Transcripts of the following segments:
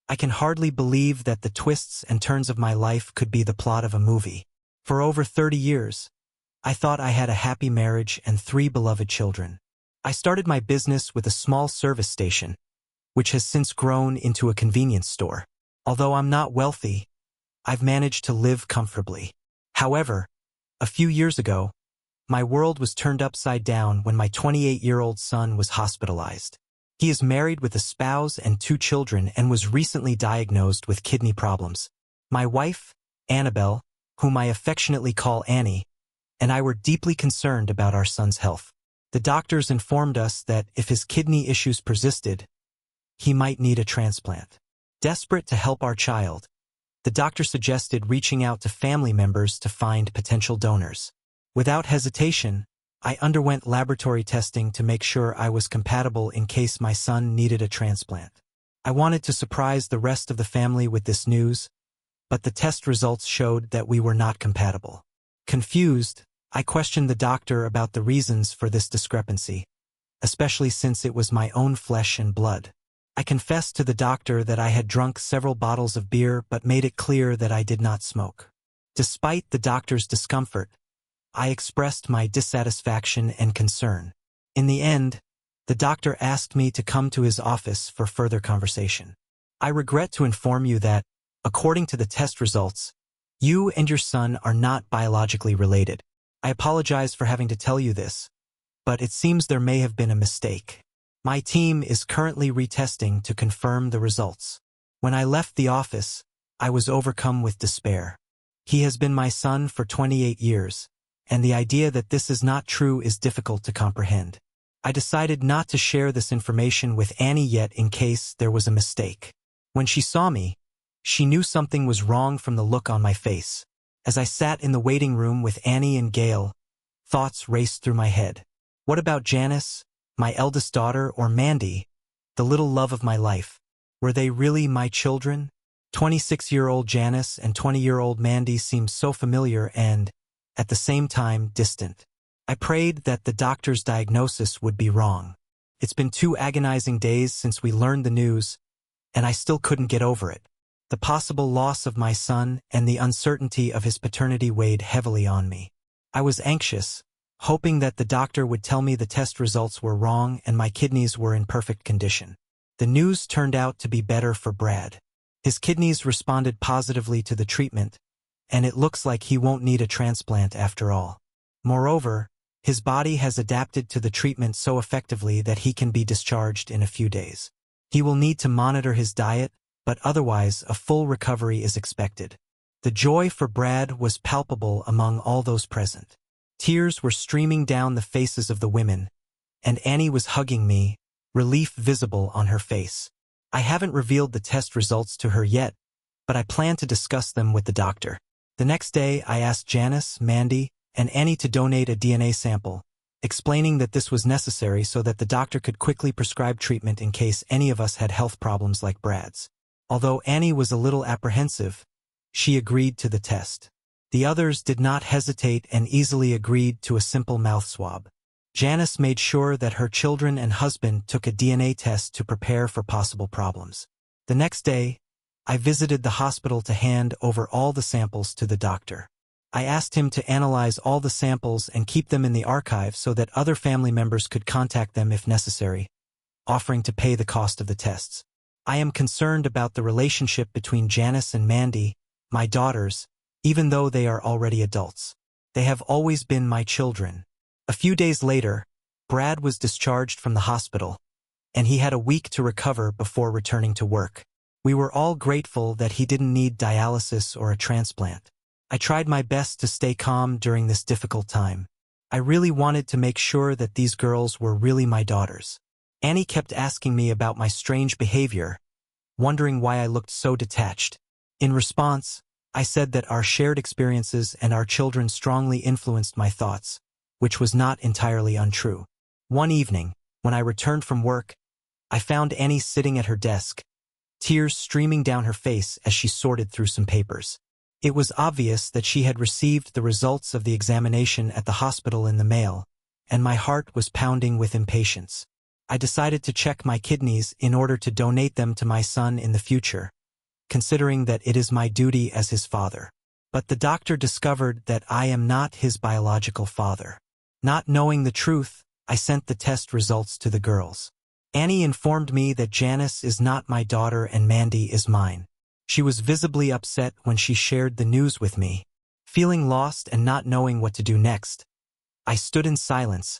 I can hardly believe that the twists and turns of my life could be the plot of a movie. For over 30 years, I thought I had a happy marriage and 3 beloved children. I started my business with a small service station, which has since grown into a convenience store. Although I'm not wealthy, I've managed to live comfortably. However, a few years ago, my world was turned upside down when my 28-year-old son was hospitalized. He is married with a spouse and 2 children and was recently diagnosed with kidney problems. My wife, Annabelle, whom I affectionately call Annie, and I were deeply concerned about our son's health. The doctors informed us that if his kidney issues persisted, he might need a transplant. Desperate to help our child, the doctor suggested reaching out to family members to find potential donors. Without hesitation, I underwent laboratory testing to make sure I was compatible in case my son needed a transplant. I wanted to surprise the rest of the family with this news, but the test results showed that we were not compatible. Confused, I questioned the doctor about the reasons for this discrepancy, especially since it was my own flesh and blood. I confessed to the doctor that I had drunk several bottles of beer but made it clear that I did not smoke. Despite the doctor's discomfort, I expressed my dissatisfaction and concern. In the end, the doctor asked me to come to his office for further conversation. I regret to inform you that, according to the test results, you and your son are not biologically related. I apologize for having to tell you this, but it seems there may have been a mistake. My team is currently retesting to confirm the results. When I left the office, I was overcome with despair. He has been my son for 28 years, and the idea that this is not true is difficult to comprehend. I decided not to share this information with Annie yet in case there was a mistake. When she saw me, she knew something was wrong from the look on my face. As I sat in the waiting room with Annie and Gail, thoughts raced through my head. What about Janice, my eldest daughter, or Mandy, the little love of my life? Were they really my children? 26-year-old Janice and 20-year-old Mandy seemed so familiar and, at the same time, distant. I prayed that the doctor's diagnosis would be wrong. It's been 2 agonizing days since we learned the news, and I still couldn't get over it. The possible loss of my son and the uncertainty of his paternity weighed heavily on me. I was anxious, hoping that the doctor would tell me the test results were wrong and my kidneys were in perfect condition. The news turned out to be better for Brad. His kidneys responded positively to the treatment, and it looks like he won't need a transplant after all. Moreover, his body has adapted to the treatment so effectively that he can be discharged in a few days. He will need to monitor his diet, but otherwise a full recovery is expected. The joy for Brad was palpable among all those present. Tears were streaming down the faces of the women, and Annie was hugging me, relief visible on her face. I haven't revealed the test results to her yet, but I plan to discuss them with the doctor. The next day, I asked Janice, Mandy, and Annie to donate a DNA sample, explaining that this was necessary so that the doctor could quickly prescribe treatment in case any of us had health problems like Brad's. Although Annie was a little apprehensive, she agreed to the test. The others did not hesitate and easily agreed to a simple mouth swab. Janice made sure that her children and husband took a DNA test to prepare for possible problems. The next day, I visited the hospital to hand over all the samples to the doctor. I asked him to analyze all the samples and keep them in the archive so that other family members could contact them if necessary, offering to pay the cost of the tests. I am concerned about the relationship between Janice and Mandy, my daughters, even though they are already adults. They have always been my children. A few days later, Brad was discharged from the hospital, and he had a week to recover before returning to work. We were all grateful that he didn't need dialysis or a transplant. I tried my best to stay calm during this difficult time. I really wanted to make sure that these girls were really my daughters. Annie kept asking me about my strange behavior, wondering why I looked so detached. In response, I said that our shared experiences and our children strongly influenced my thoughts, which was not entirely untrue. One evening, when I returned from work, I found Annie sitting at her desk, tears streaming down her face as she sorted through some papers. It was obvious that she had received the results of the examination at the hospital in the mail, and my heart was pounding with impatience. I decided to check my kidneys in order to donate them to my son in the future, considering that it is my duty as his father. But the doctor discovered that I am not his biological father. Not knowing the truth, I sent the test results to the girls. Annie informed me that Janice is not my daughter and Mandy is mine. She was visibly upset when she shared the news with me. Feeling lost and not knowing what to do next, I stood in silence,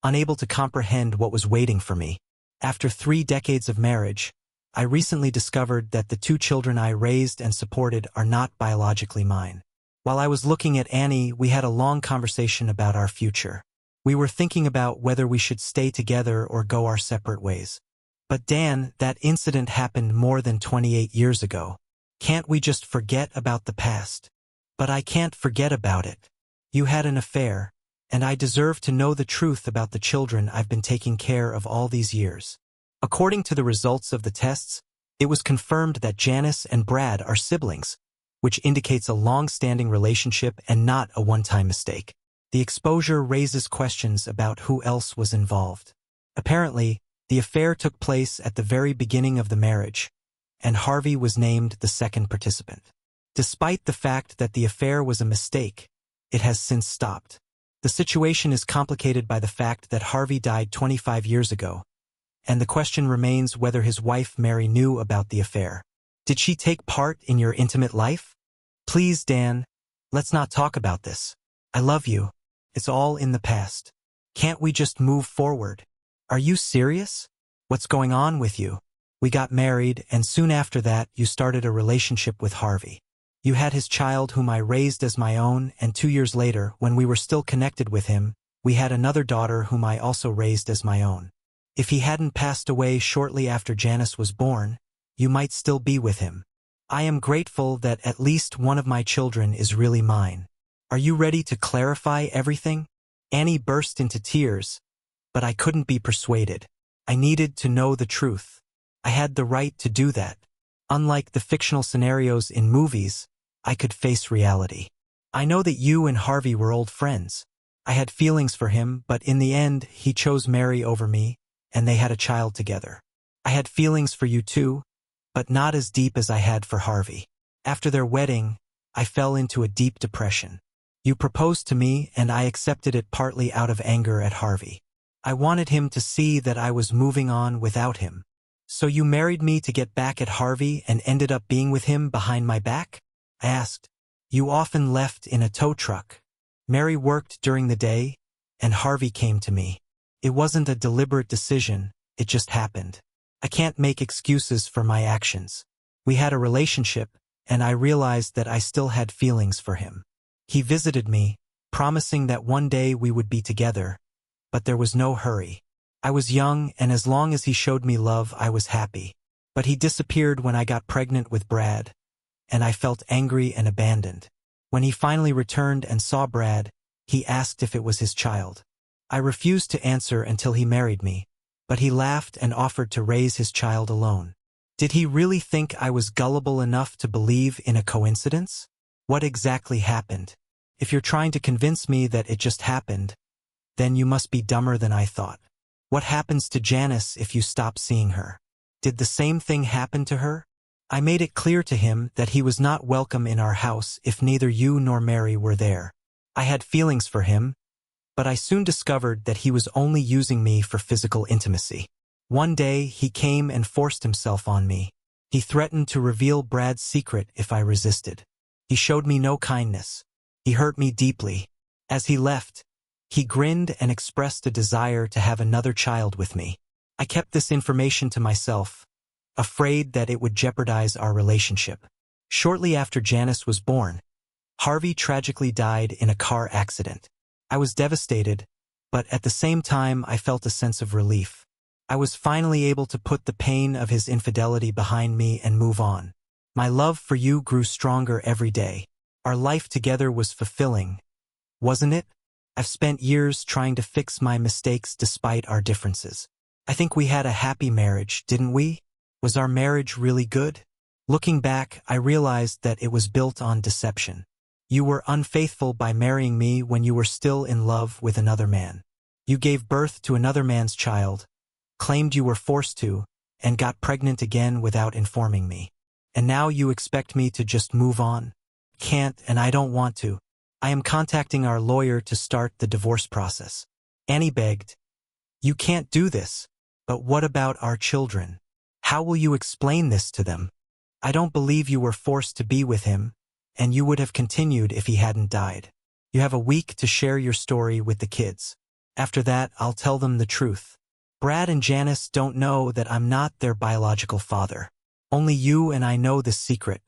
unable to comprehend what was waiting for me. After 3 decades of marriage, I recently discovered that the 2 children I raised and supported are not biologically mine. While I was looking at Annie, we had a long conversation about our future. We were thinking about whether we should stay together or go our separate ways. But Dan, that incident happened more than 28 years ago. Can't we just forget about the past? But I can't forget about it. You had an affair, and I deserve to know the truth about the children I've been taking care of all these years. According to the results of the tests, it was confirmed that Janice and Brad are siblings, which indicates a long-standing relationship and not a one-time mistake. The exposure raises questions about who else was involved. Apparently, the affair took place at the very beginning of the marriage, and Harvey was named the second participant. Despite the fact that the affair was a mistake, it has since stopped. The situation is complicated by the fact that Harvey died 25 years ago, and the question remains whether his wife Mary knew about the affair. Did she take part in your intimate life? Please, Dan, let's not talk about this. I love you. It's all in the past. Can't we just move forward? Are you serious? What's going on with you? We got married, and soon after that, you started a relationship with Harvey. You had his child whom I raised as my own, and 2 years later, when we were still connected with him, we had another daughter whom I also raised as my own. If he hadn't passed away shortly after Janice was born, you might still be with him. I am grateful that at least one of my children is really mine. Are you ready to clarify everything? Annie burst into tears, but I couldn't be persuaded. I needed to know the truth. I had the right to do that. Unlike the fictional scenarios in movies, I could face reality. I know that you and Harvey were old friends. I had feelings for him, but in the end, he chose Mary over me, and they had a child together. I had feelings for you too, but not as deep as I had for Harvey. After their wedding, I fell into a deep depression. You proposed to me, and I accepted it partly out of anger at Harvey. I wanted him to see that I was moving on without him. So you married me to get back at Harvey and ended up being with him behind my back? I asked. You often left in a tow truck. Mary worked during the day, and Harvey came to me. It wasn't a deliberate decision, it just happened. I can't make excuses for my actions. We had a relationship, and I realized that I still had feelings for him. He visited me, promising that one day we would be together, but there was no hurry. I was young, and as long as he showed me love, I was happy. But he disappeared when I got pregnant with Brad, and I felt angry and abandoned. When he finally returned and saw Brad, he asked if it was his child. I refused to answer until he married me, but he laughed and offered to raise his child alone. Did he really think I was gullible enough to believe in a coincidence? What exactly happened? If you're trying to convince me that it just happened, then you must be dumber than I thought. What happens to Janice if you stop seeing her? Did the same thing happen to her? I made it clear to him that he was not welcome in our house if neither you nor Mary were there. I had feelings for him, but I soon discovered that he was only using me for physical intimacy. One day, he came and forced himself on me. He threatened to reveal Brad's secret if I resisted. He showed me no kindness. He hurt me deeply. As he left, he grinned and expressed a desire to have another child with me. I kept this information to myself, afraid that it would jeopardize our relationship. Shortly after Janice was born, Harvey tragically died in a car accident. I was devastated, but at the same time I felt a sense of relief. I was finally able to put the pain of his infidelity behind me and move on. My love for you grew stronger every day. Our life together was fulfilling, wasn't it? I've spent years trying to fix my mistakes despite our differences. I think we had a happy marriage, didn't we? Was our marriage really good? Looking back, I realized that it was built on deception. You were unfaithful by marrying me when you were still in love with another man. You gave birth to another man's child, claimed you were forced to, and got pregnant again without informing me. And now you expect me to just move on? Can't, and I don't want to. I am contacting our lawyer to start the divorce process. Annie begged. You can't do this. But what about our children? How will you explain this to them? I don't believe you were forced to be with him, and you would have continued if he hadn't died. You have a week to share your story with the kids. After that, I'll tell them the truth. Brad and Janice don't know that I'm not their biological father. Only you and I know this secret.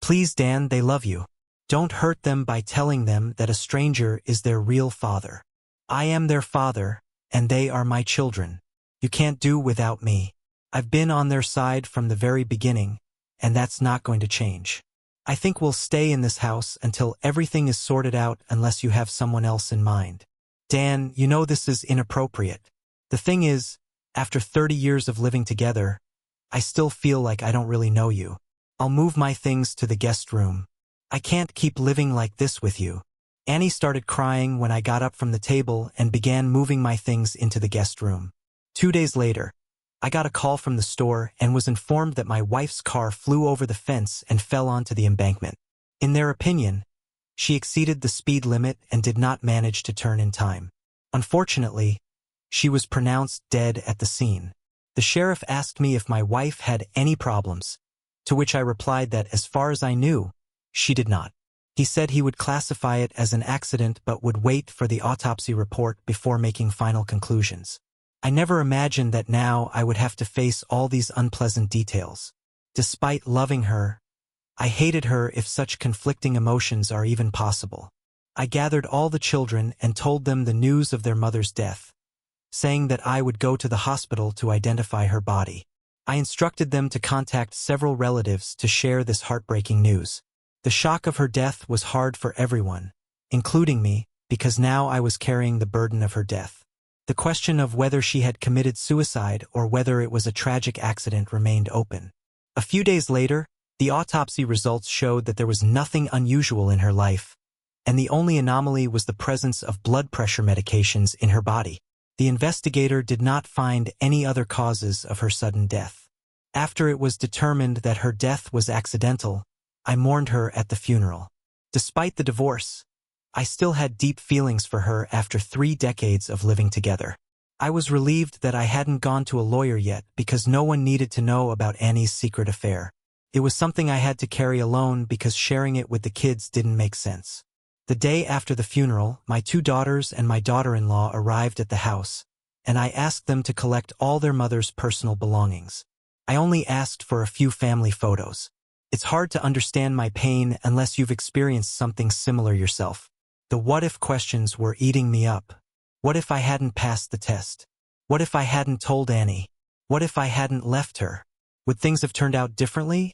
Please, Dan, they love you. Don't hurt them by telling them that a stranger is their real father. I am their father, and they are my children. You can't do without me. I've been on their side from the very beginning, and that's not going to change. I think we'll stay in this house until everything is sorted out unless you have someone else in mind. Dan, you know this is inappropriate. The thing is, after 30 years of living together, I still feel like I don't really know you. I'll move my things to the guest room. I can't keep living like this with you. Annie started crying when I got up from the table and began moving my things into the guest room. 2 days later, I got a call from the store and was informed that my wife's car flew over the fence and fell onto the embankment. In their opinion, she exceeded the speed limit and did not manage to turn in time. Unfortunately, she was pronounced dead at the scene. The sheriff asked me if my wife had any problems, to which I replied that as far as I knew, she did not. He said he would classify it as an accident but would wait for the autopsy report before making final conclusions. I never imagined that now I would have to face all these unpleasant details. Despite loving her, I hated her if such conflicting emotions are even possible. I gathered all the children and told them the news of their mother's death, saying that I would go to the hospital to identify her body. I instructed them to contact several relatives to share this heartbreaking news. The shock of her death was hard for everyone, including me, because now I was carrying the burden of her death. The question of whether she had committed suicide or whether it was a tragic accident remained open. A few days later, the autopsy results showed that there was nothing unusual in her life, and the only anomaly was the presence of blood pressure medications in her body. The investigator did not find any other causes of her sudden death. After it was determined that her death was accidental, I mourned her at the funeral. Despite the divorce, I still had deep feelings for her after 3 decades of living together. I was relieved that I hadn't gone to a lawyer yet because no one needed to know about Annie's secret affair. It was something I had to carry alone because sharing it with the kids didn't make sense. The day after the funeral, my 2 daughters and my daughter-in-law arrived at the house, and I asked them to collect all their mother's personal belongings. I only asked for a few family photos. It's hard to understand my pain unless you've experienced something similar yourself. The what-if questions were eating me up. What if I hadn't passed the test? What if I hadn't told Annie? What if I hadn't left her? Would things have turned out differently?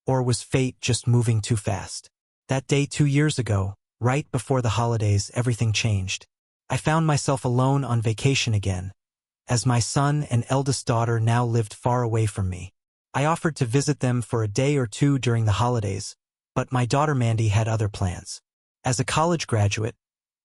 Or was fate just moving too fast? That day 2 years ago, right before the holidays, everything changed. I found myself alone on vacation again, as my son and eldest daughter now lived far away from me. I offered to visit them for a day or 2 during the holidays, but my daughter Mandy had other plans. As a college graduate,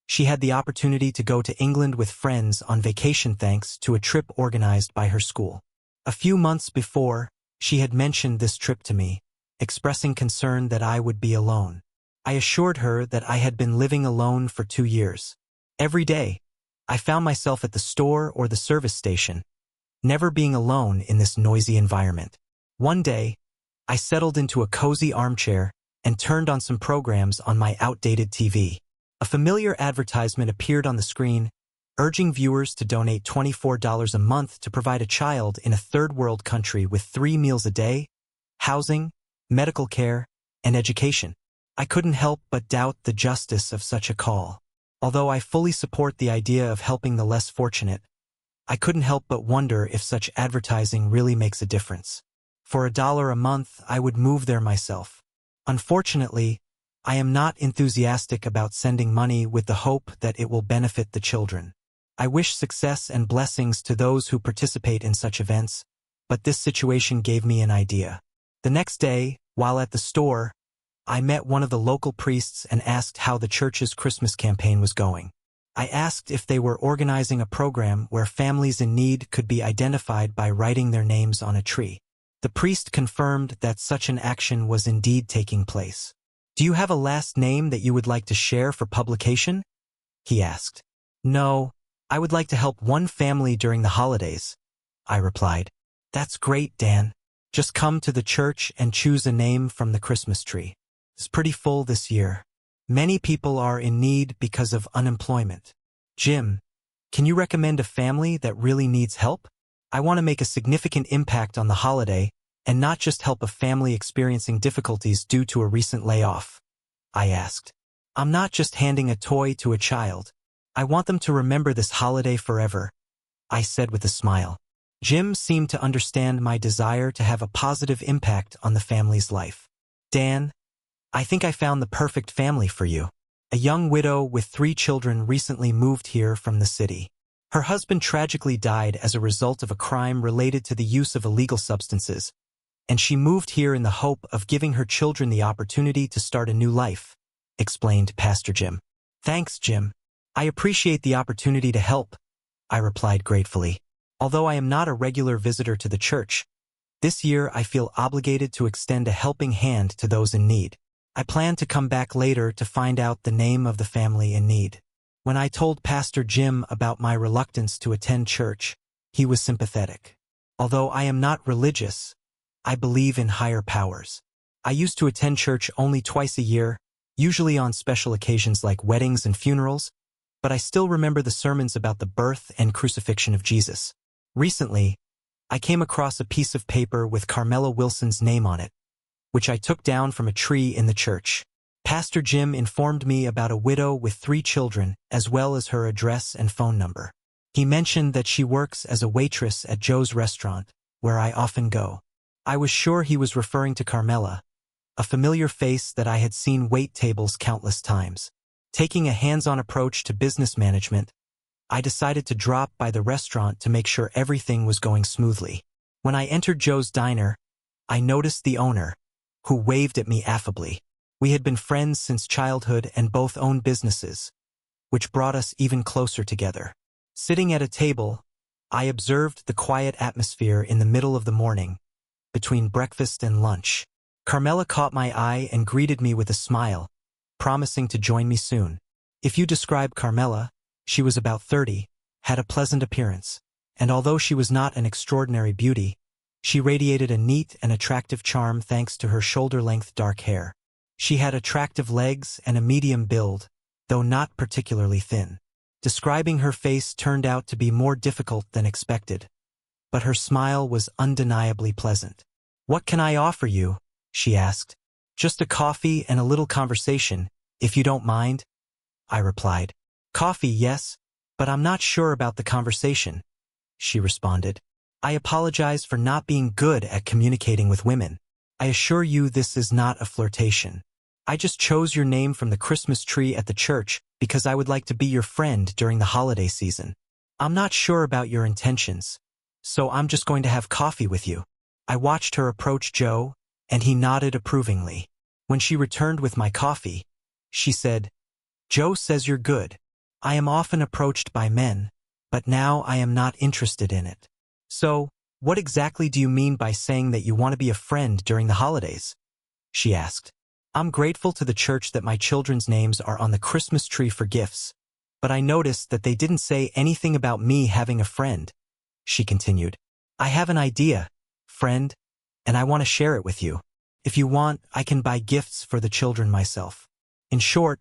she had the opportunity to go to England with friends on vacation thanks to a trip organized by her school. A few months before, she had mentioned this trip to me, expressing concern that I would be alone. I assured her that I had been living alone for 2 years. Every day, I found myself at the store or the service station, never being alone in this noisy environment. One day, I settled into a cozy armchair and turned on some programs on my outdated TV. A familiar advertisement appeared on the screen, urging viewers to donate $24 a month to provide a child in a third-world country with 3 meals a day, housing, medical care, and education. I couldn't help but doubt the justice of such a call. Although I fully support the idea of helping the less fortunate, I couldn't help but wonder if such advertising really makes a difference. For $1 a month, I would move there myself. Unfortunately, I am not enthusiastic about sending money with the hope that it will benefit the children. I wish success and blessings to those who participate in such events, but this situation gave me an idea. The next day, while at the store, I met one of the local priests and asked how the church's Christmas campaign was going. I asked if they were organizing a program where families in need could be identified by writing their names on a tree. The priest confirmed that such an action was indeed taking place. "Do you have a last name that you would like to share for publication?" he asked. "No, I would like to help one family during the holidays," I replied. "That's great, Dan. Just come to the church and choose a name from the Christmas tree. It's pretty full this year. Many people are in need because of unemployment. Jim, can you recommend a family that really needs help? I want to make a significant impact on the holiday and not just help a family experiencing difficulties due to a recent layoff," I asked. "I'm not just handing a toy to a child. I want them to remember this holiday forever," I said with a smile. Jim seemed to understand my desire to have a positive impact on the family's life. "Dan, I think I found the perfect family for you. A young widow with 3 children recently moved here from the city. Her husband tragically died as a result of a crime related to the use of illegal substances, and she moved here in the hope of giving her children the opportunity to start a new life," explained Pastor Jim. "Thanks, Jim. I appreciate the opportunity to help," I replied gratefully. "Although I am not a regular visitor to the church, this year I feel obligated to extend a helping hand to those in need. I plan to come back later to find out the name of the family in need." When I told Pastor Jim about my reluctance to attend church, he was sympathetic. "Although I am not religious, I believe in higher powers. I used to attend church only twice a year, usually on special occasions like weddings and funerals, but I still remember the sermons about the birth and crucifixion of Jesus. Recently, I came across a piece of paper with Carmela Wilson's name on it, which I took down from a tree in the church. Pastor Jim informed me about a widow with 3 children, as well as her address and phone number. He mentioned that she works as a waitress at Joe's restaurant, where I often go. I was sure he was referring to Carmela, a familiar face that I had seen wait tables countless times. Taking a hands-on approach to business management, I decided to drop by the restaurant to make sure everything was going smoothly. When I entered Joe's diner, I noticed the owner, who waved at me affably. We had been friends since childhood and both owned businesses, which brought us even closer together. Sitting at a table, I observed the quiet atmosphere in the middle of the morning, between breakfast and lunch. Carmela caught my eye and greeted me with a smile, promising to join me soon. If you describe Carmela, she was about 30, had a pleasant appearance, and although she was not an extraordinary beauty, she radiated a neat and attractive charm thanks to her shoulder-length dark hair. She had attractive legs and a medium build, though not particularly thin. Describing her face turned out to be more difficult than expected, but her smile was undeniably pleasant. "What can I offer you?" she asked. "Just a coffee and a little conversation, if you don't mind," I replied. "Coffee, yes, but I'm not sure about the conversation," she responded. "I apologize for not being good at communicating with women. I assure you this is not a flirtation. I just chose your name from the Christmas tree at the church because I would like to be your friend during the holiday season. I'm not sure about your intentions, so I'm just going to have coffee with you." I watched her approach Joe, and he nodded approvingly. When she returned with my coffee, she said, "Joe says you're good. I am often approached by men, but now I am not interested in it. So, what exactly do you mean by saying that you want to be a friend during the holidays?" she asked. "I'm grateful to the church that my children's names are on the Christmas tree for gifts, but I noticed that they didn't say anything about me having a friend," she continued. "I have an idea, friend, and I want to share it with you. If you want, I can buy gifts for the children myself." In short,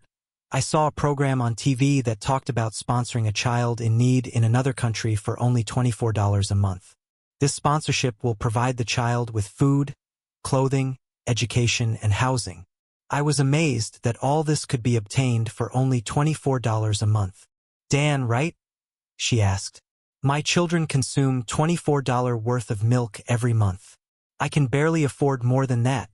I saw a program on TV that talked about sponsoring a child in need in another country for only $24 a month. This sponsorship will provide the child with food, clothing, education, and housing. I was amazed that all this could be obtained for only $24 a month. "Dan, right?" she asked. "My children consume $24 worth of milk every month. I can barely afford more than that,"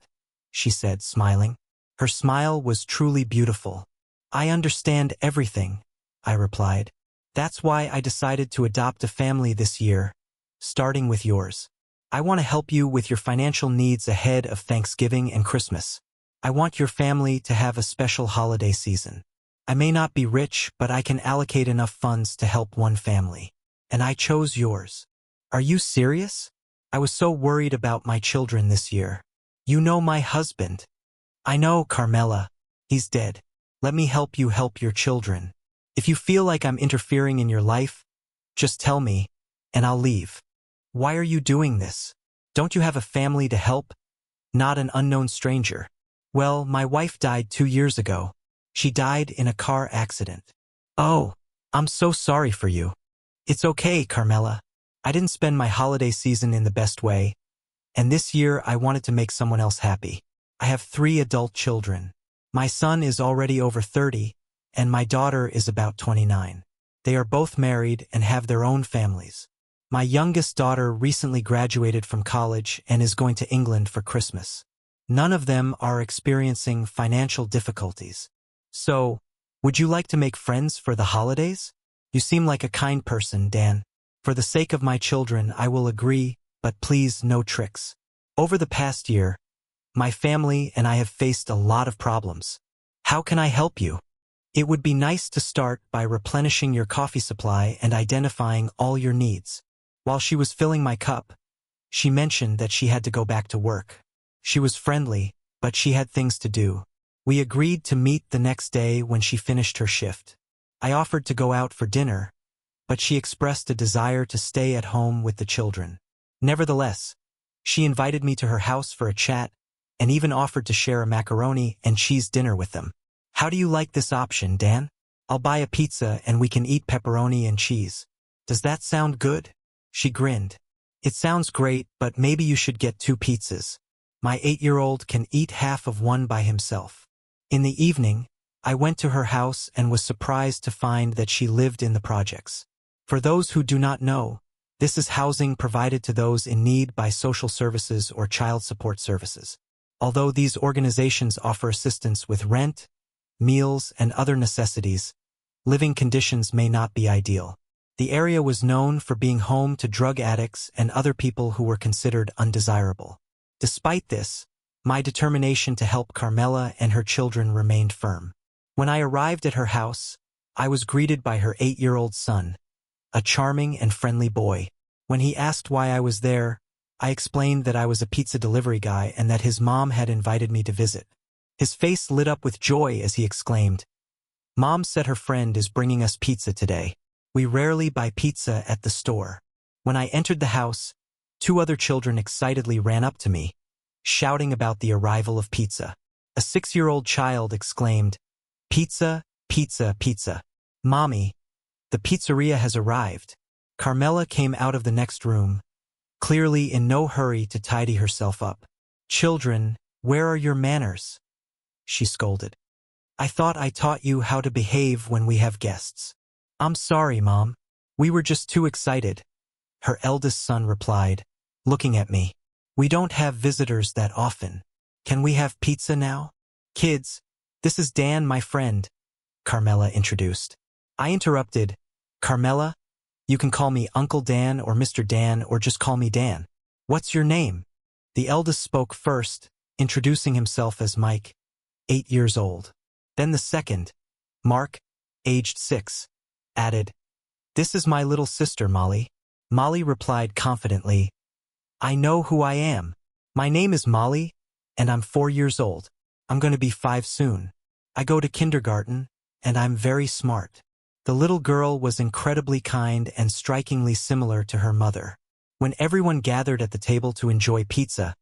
she said, smiling. Her smile was truly beautiful. "I understand everything," I replied. "That's why I decided to adopt a family this year, starting with yours. I want to help you with your financial needs ahead of Thanksgiving and Christmas. I want your family to have a special holiday season." I may not be rich, but I can allocate enough funds to help one family. And I chose yours. Are you serious? I was so worried about my children this year. You know my husband. I know, Carmela. He's dead. Let me help you help your children. If you feel like I'm interfering in your life, just tell me, and I'll leave. Why are you doing this? Don't you have a family to help? Not an unknown stranger. Well, my wife died 2 years ago. She died in a car accident. Oh, I'm so sorry for you. It's okay, Carmela. I didn't spend my holiday season in the best way, and this year I wanted to make someone else happy. I have 3 adult children. My son is already over 30, and my daughter is about 29. They are both married and have their own families. My youngest daughter recently graduated from college and is going to England for Christmas. None of them are experiencing financial difficulties. So, would you like to make friends for the holidays? You seem like a kind person, Dan. For the sake of my children, I will agree, but please no tricks. Over the past year, my family and I have faced a lot of problems. How can I help you? It would be nice to start by replenishing your coffee supply and identifying all your needs. While she was filling my cup, she mentioned that she had to go back to work. She was friendly, but she had things to do. We agreed to meet the next day when she finished her shift. I offered to go out for dinner, but she expressed a desire to stay at home with the children. Nevertheless, she invited me to her house for a chat and even offered to share a macaroni and cheese dinner with them. How do you like this option, Dan? I'll buy a pizza and we can eat pepperoni and cheese. Does that sound good? She grinned. It sounds great, but maybe you should get 2 pizzas. My 8-year-old can eat half of one by himself. In the evening, I went to her house and was surprised to find that she lived in the projects. For those who do not know, this is housing provided to those in need by social services or child support services. Although these organizations offer assistance with rent, meals, and other necessities, living conditions may not be ideal. The area was known for being home to drug addicts and other people who were considered undesirable. Despite this, my determination to help Carmela and her children remained firm. When I arrived at her house, I was greeted by her 8-year-old son, a charming and friendly boy. When he asked why I was there, I explained that I was a pizza delivery guy and that his mom had invited me to visit. His face lit up with joy as he exclaimed, "Mom said her friend is bringing us pizza today. We rarely buy pizza at the store." When I entered the house, 2 other children excitedly ran up to me, shouting about the arrival of pizza. A 6-year-old child exclaimed, "Pizza, pizza, pizza. Mommy, the pizzeria has arrived." Carmela came out of the next room, clearly in no hurry to tidy herself up. "Children, where are your manners?" she scolded. "I thought I taught you how to behave when we have guests." "I'm sorry, Mom. We were just too excited," her eldest son replied, looking at me. "We don't have visitors that often. Can we have pizza now?" "Kids, this is Dan, my friend," Carmela introduced. I interrupted, "Carmela, you can call me Uncle Dan or Mr. Dan or just call me Dan. What's your name?" The eldest spoke first, introducing himself as Mike, 8 years old. Then the second, Mark, aged 6, added, "This is my little sister, Molly." Molly replied confidently, "I know who I am. My name is Molly, and I'm 4 years old. I'm going to be 5 soon. I go to kindergarten, and I'm very smart." The little girl was incredibly kind and strikingly similar to her mother. When everyone gathered at the table to enjoy pizza,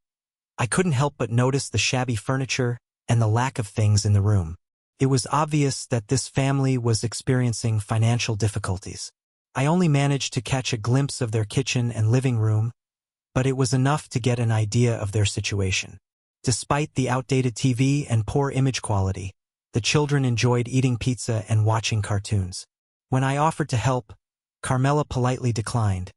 I couldn't help but notice the shabby furniture and the lack of things in the room. It was obvious that this family was experiencing financial difficulties. I only managed to catch a glimpse of their kitchen and living room, but it was enough to get an idea of their situation. Despite the outdated TV and poor image quality, the children enjoyed eating pizza and watching cartoons. When I offered to help, Carmela politely declined,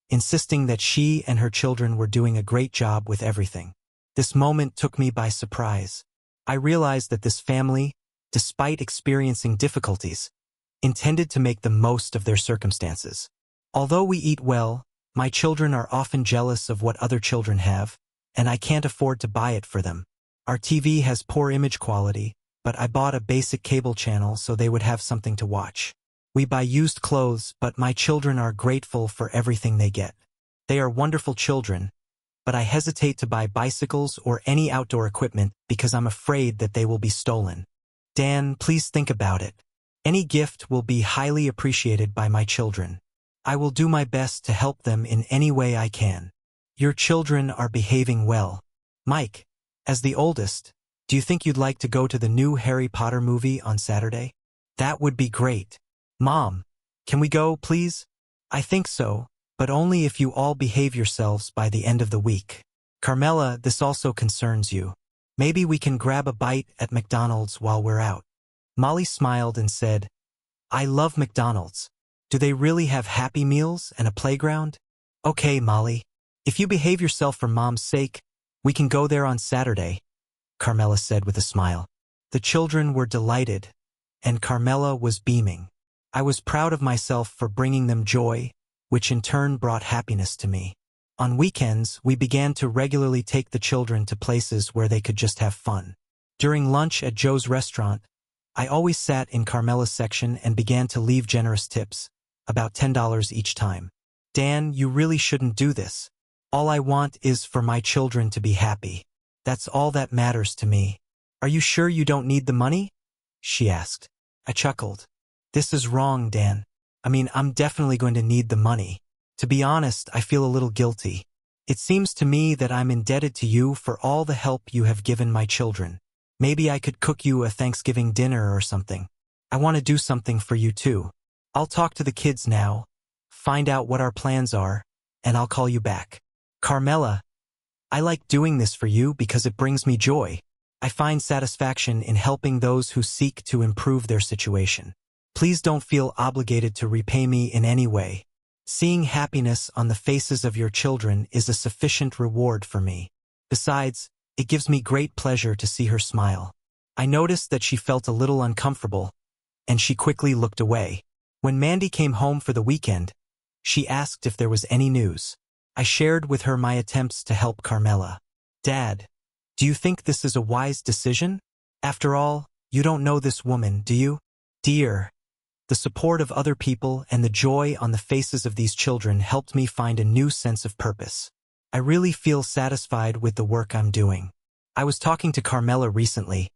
insisting that she and her children were doing a great job with everything. This moment took me by surprise. I realized that this family, despite experiencing difficulties, intended to make the most of their circumstances. Although we eat well, my children are often jealous of what other children have, and I can't afford to buy it for them. Our TV has poor image quality, but I bought a basic cable channel so they would have something to watch. We buy used clothes, but my children are grateful for everything they get. They are wonderful children, but I hesitate to buy bicycles or any outdoor equipment because I'm afraid that they will be stolen. Dan, please think about it. Any gift will be highly appreciated by my children. I will do my best to help them in any way I can. Your children are behaving well. Mike, as the oldest, do you think you'd like to go to the new Harry Potter movie on Saturday? That would be great. Mom, can we go, please? I think so, but only if you all behave yourselves by the end of the week. Carmela, this also concerns you. Maybe we can grab a bite at McDonald's while we're out. Molly smiled and said, I love McDonald's. Do they really have Happy Meals and a playground? Okay, Molly. If you behave yourself for Mom's sake, we can go there on Saturday, Carmela said with a smile. The children were delighted, and Carmela was beaming. I was proud of myself for bringing them joy, which in turn brought happiness to me. On weekends, we began to regularly take the children to places where they could just have fun. During lunch at Joe's restaurant, I always sat in Carmela's section and began to leave generous tips, about $10 each time. Dan, you really shouldn't do this. All I want is for my children to be happy. That's all that matters to me. Are you sure you don't need the money? She asked. I chuckled. This is wrong, Dan. I mean, I'm definitely going to need the money. To be honest, I feel a little guilty. It seems to me that I'm indebted to you for all the help you have given my children. Maybe I could cook you a Thanksgiving dinner or something. I want to do something for you too. I'll talk to the kids now, find out what our plans are, and I'll call you back. Carmela, I like doing this for you because it brings me joy. I find satisfaction in helping those who seek to improve their situation. Please don't feel obligated to repay me in any way. Seeing happiness on the faces of your children is a sufficient reward for me. Besides, it gives me great pleasure to see her smile. I noticed that she felt a little uncomfortable, and she quickly looked away. When Mandy came home for the weekend, she asked if there was any news. I shared with her my attempts to help Carmela. Dad, do you think this is a wise decision? After all, you don't know this woman, do you? Dear, the support of other people and the joy on the faces of these children helped me find a new sense of purpose. I really feel satisfied with the work I'm doing. I was talking to Carmela recently,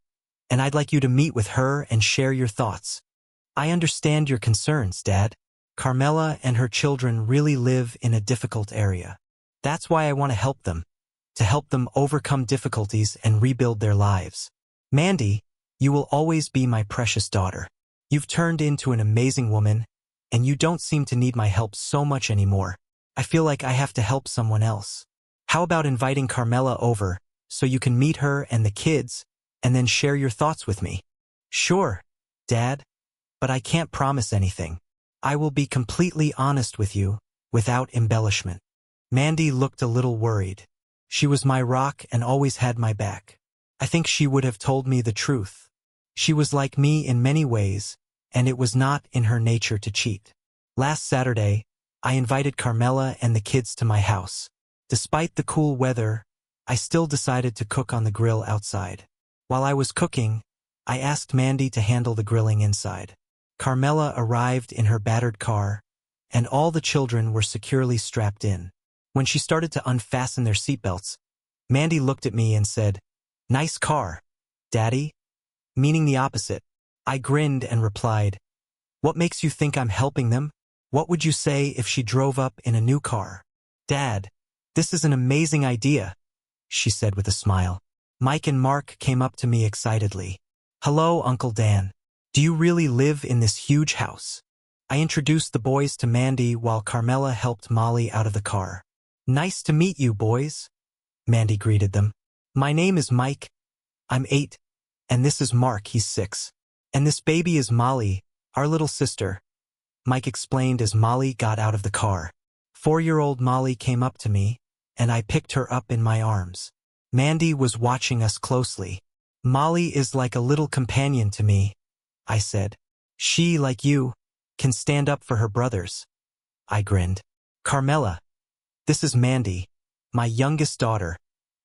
and I'd like you to meet with her and share your thoughts. I understand your concerns, Dad. Carmela and her children really live in a difficult area. That's why I want to help them overcome difficulties and rebuild their lives. Mandy, you will always be my precious daughter. You've turned into an amazing woman, and you don't seem to need my help so much anymore. I feel like I have to help someone else. How about inviting Carmela over so you can meet her and the kids and then share your thoughts with me? Sure, Dad, but I can't promise anything. I will be completely honest with you, without embellishment. Mandy looked a little worried. She was my rock and always had my back. I think she would have told me the truth. She was like me in many ways, and it was not in her nature to cheat. Last Saturday, I invited Carmela and the kids to my house. Despite the cool weather, I still decided to cook on the grill outside. While I was cooking, I asked Mandy to handle the grilling inside. Carmela arrived in her battered car, and all the children were securely strapped in. When she started to unfasten their seatbelts, Mandy looked at me and said, "Nice car, Daddy," meaning the opposite. I grinned and replied, "What makes you think I'm helping them? What would you say if she drove up in a new car?" "Dad, this is an amazing idea," she said with a smile. Mike and Mark came up to me excitedly. "Hello, Uncle Dan. Do you really live in this huge house?" I introduced the boys to Mandy while Carmela helped Molly out of the car. "Nice to meet you, boys," Mandy greeted them. "My name is Mike. I'm 8, and this is Mark, he's 6. And this baby is Molly, our little sister," Mike explained as Molly got out of the car. 4-year-old Molly came up to me, and I picked her up in my arms. Mandy was watching us closely. "Molly is like a little companion to me," I said. "She, like you, can stand up for her brothers." I grinned. "Carmela, this is Mandy, my youngest daughter,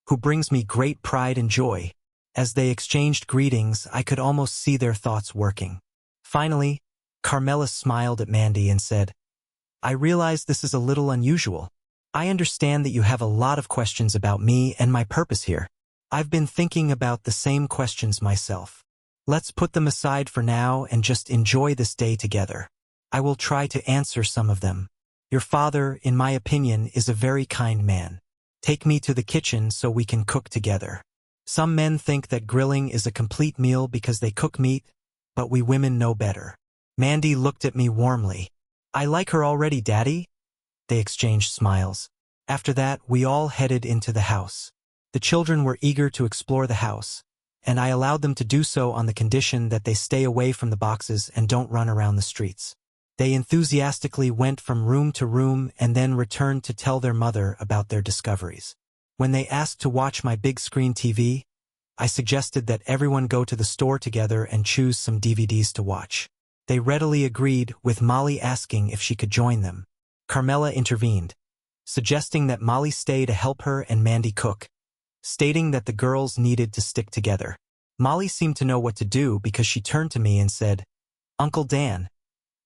who brings me great pride and joy. As they exchanged greetings, I could almost see their thoughts working. Finally, Carmela smiled at Mandy and said, "I realize this is a little unusual. I understand that you have a lot of questions about me and my purpose here. I've been thinking about the same questions myself. Let's put them aside for now and just enjoy this day together. I will try to answer some of them. Your father, in my opinion, is a very kind man. Take me to the kitchen so we can cook together. Some men think that grilling is a complete meal because they cook meat, but we women know better." Mandy looked at me warmly. "I like her already, Daddy." They exchanged smiles. After that, we all headed into the house. The children were eager to explore the house, and I allowed them to do so on the condition that they stay away from the boxes and don't run around the streets. They enthusiastically went from room to room and then returned to tell their mother about their discoveries. When they asked to watch my big screen TV, I suggested that everyone go to the store together and choose some DVDs to watch. They readily agreed, with Molly asking if she could join them. Carmela intervened, suggesting that Molly stay to help her and Mandy cook, stating that the girls needed to stick together. Molly seemed to know what to do because she turned to me and said, "Uncle Dan,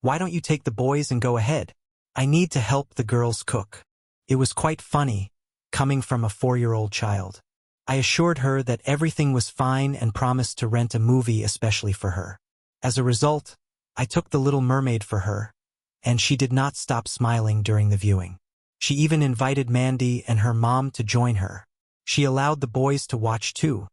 why don't you take the boys and go ahead? I need to help the girls cook." It was quite funny, coming from a 4-year-old child. I assured her that everything was fine and promised to rent a movie especially for her. As a result, I took The Little Mermaid for her, and she did not stop smiling during the viewing. She even invited Mandy and her mom to join her. She allowed the boys to watch too,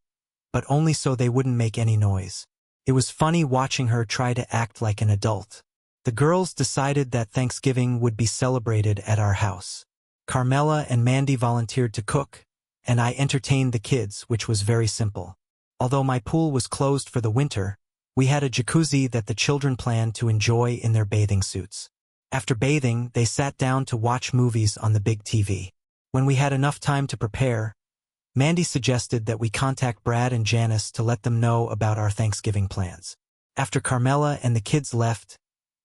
but only so they wouldn't make any noise. It was funny watching her try to act like an adult. The girls decided that Thanksgiving would be celebrated at our house. Carmela and Mandy volunteered to cook, and I entertained the kids, which was very simple. Although my pool was closed for the winter, we had a jacuzzi that the children planned to enjoy in their bathing suits. After bathing, they sat down to watch movies on the big TV. When we had enough time to prepare, Mandy suggested that we contact Brad and Janice to let them know about our Thanksgiving plans. After Carmela and the kids left,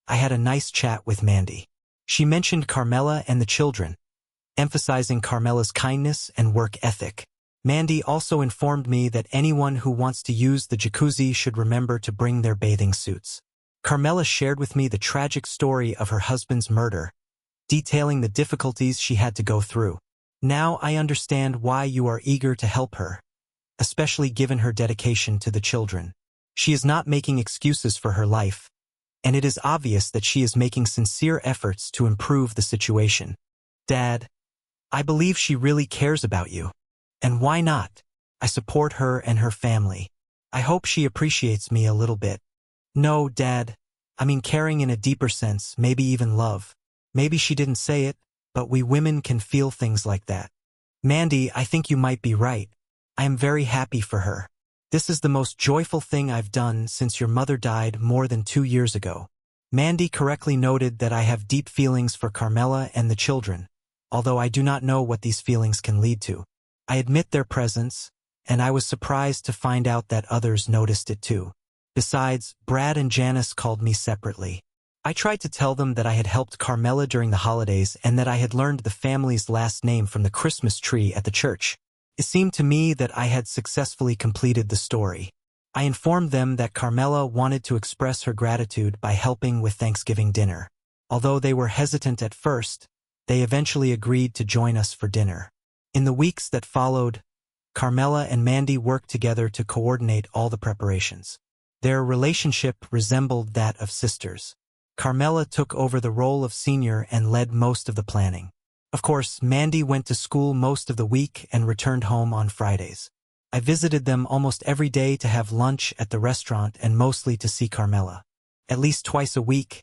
I had a nice chat with Mandy. She mentioned Carmela and the children, emphasizing Carmela's kindness and work ethic. Mandy also informed me that anyone who wants to use the jacuzzi should remember to bring their bathing suits. Carmela shared with me the tragic story of her husband's murder, detailing the difficulties she had to go through. "Now I understand why you are eager to help her, especially given her dedication to the children. She is not making excuses for her life, and it is obvious that she is making sincere efforts to improve the situation. Dad, I believe she really cares about you. And why not? I support her and her family. I hope she appreciates me a little bit." "No, Dad. I mean caring in a deeper sense, maybe even love. Maybe she didn't say it, but we women can feel things like that." "Mandy, I think you might be right. I am very happy for her. This is the most joyful thing I've done since your mother died more than 2 years ago." Mandy correctly noted that I have deep feelings for Carmela and the children, although I do not know what these feelings can lead to. I admit their presence, and I was surprised to find out that others noticed it too. Besides, Brad and Janice called me separately. I tried to tell them that I had helped Carmela during the holidays and that I had learned the family's last name from the Christmas tree at the church. It seemed to me that I had successfully completed the story. I informed them that Carmela wanted to express her gratitude by helping with Thanksgiving dinner. Although they were hesitant at first, they eventually agreed to join us for dinner. In the weeks that followed, Carmela and Mandy worked together to coordinate all the preparations. Their relationship resembled that of sisters. Carmela took over the role of senior and led most of the planning. Of course, Mandy went to school most of the week and returned home on Fridays. I visited them almost every day to have lunch at the restaurant and mostly to see Carmela. At least twice a week,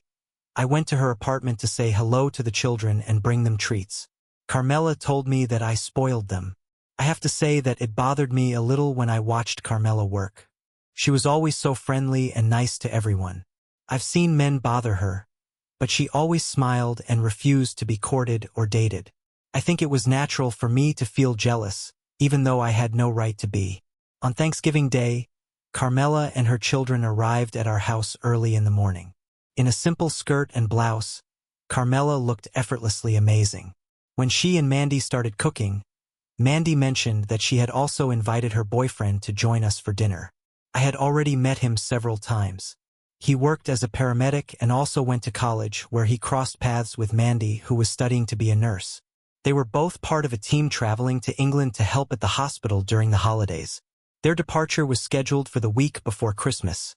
I went to her apartment to say hello to the children and bring them treats. Carmela told me that I spoiled them. I have to say that it bothered me a little when I watched Carmela work. She was always so friendly and nice to everyone. I've seen men bother her, but she always smiled and refused to be courted or dated. I think it was natural for me to feel jealous, even though I had no right to be. On Thanksgiving Day, Carmela and her children arrived at our house early in the morning. In a simple skirt and blouse, Carmela looked effortlessly amazing. When she and Mandy started cooking, Mandy mentioned that she had also invited her boyfriend to join us for dinner. I had already met him several times. He worked as a paramedic and also went to college where he crossed paths with Mandy, who was studying to be a nurse. They were both part of a team traveling to England to help at the hospital during the holidays. Their departure was scheduled for the week before Christmas,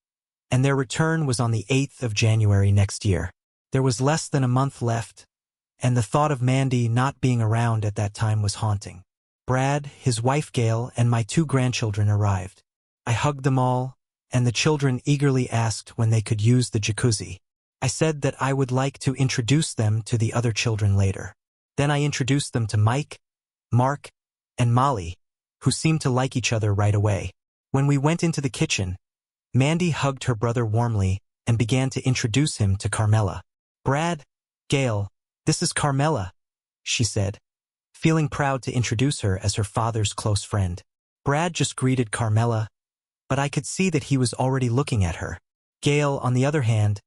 and their return was on the 8th of January next year. There was less than a month left, and the thought of Mandy not being around at that time was haunting. Brad, his wife Gail, and my 2 grandchildren arrived. I hugged them all, and the children eagerly asked when they could use the jacuzzi. I said that I would like to introduce them to the other children later. Then I introduced them to Mike, Mark, and Molly, who seemed to like each other right away. When we went into the kitchen, Mandy hugged her brother warmly and began to introduce him to Carmela. "Brad, Gail, this is Carmela," she said, feeling proud to introduce her as her father's close friend. Brad just greeted Carmela, but I could see that he was already looking at her. Gail, on the other hand,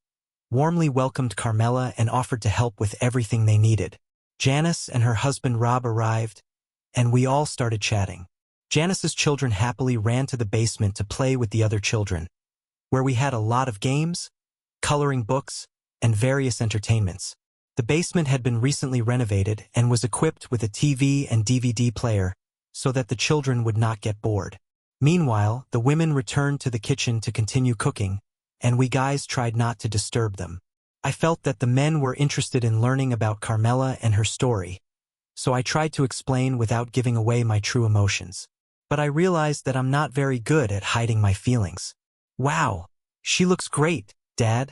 warmly welcomed Carmela and offered to help with everything they needed. Janice and her husband Rob arrived, and we all started chatting. Janice's children happily ran to the basement to play with the other children, where we had a lot of games, coloring books, and various entertainments. The basement had been recently renovated and was equipped with a TV and DVD player so that the children would not get bored. Meanwhile, the women returned to the kitchen to continue cooking, and we guys tried not to disturb them. I felt that the men were interested in learning about Carmela and her story, so I tried to explain without giving away my true emotions. But I realized that I'm not very good at hiding my feelings. "Wow, she looks great, Dad,"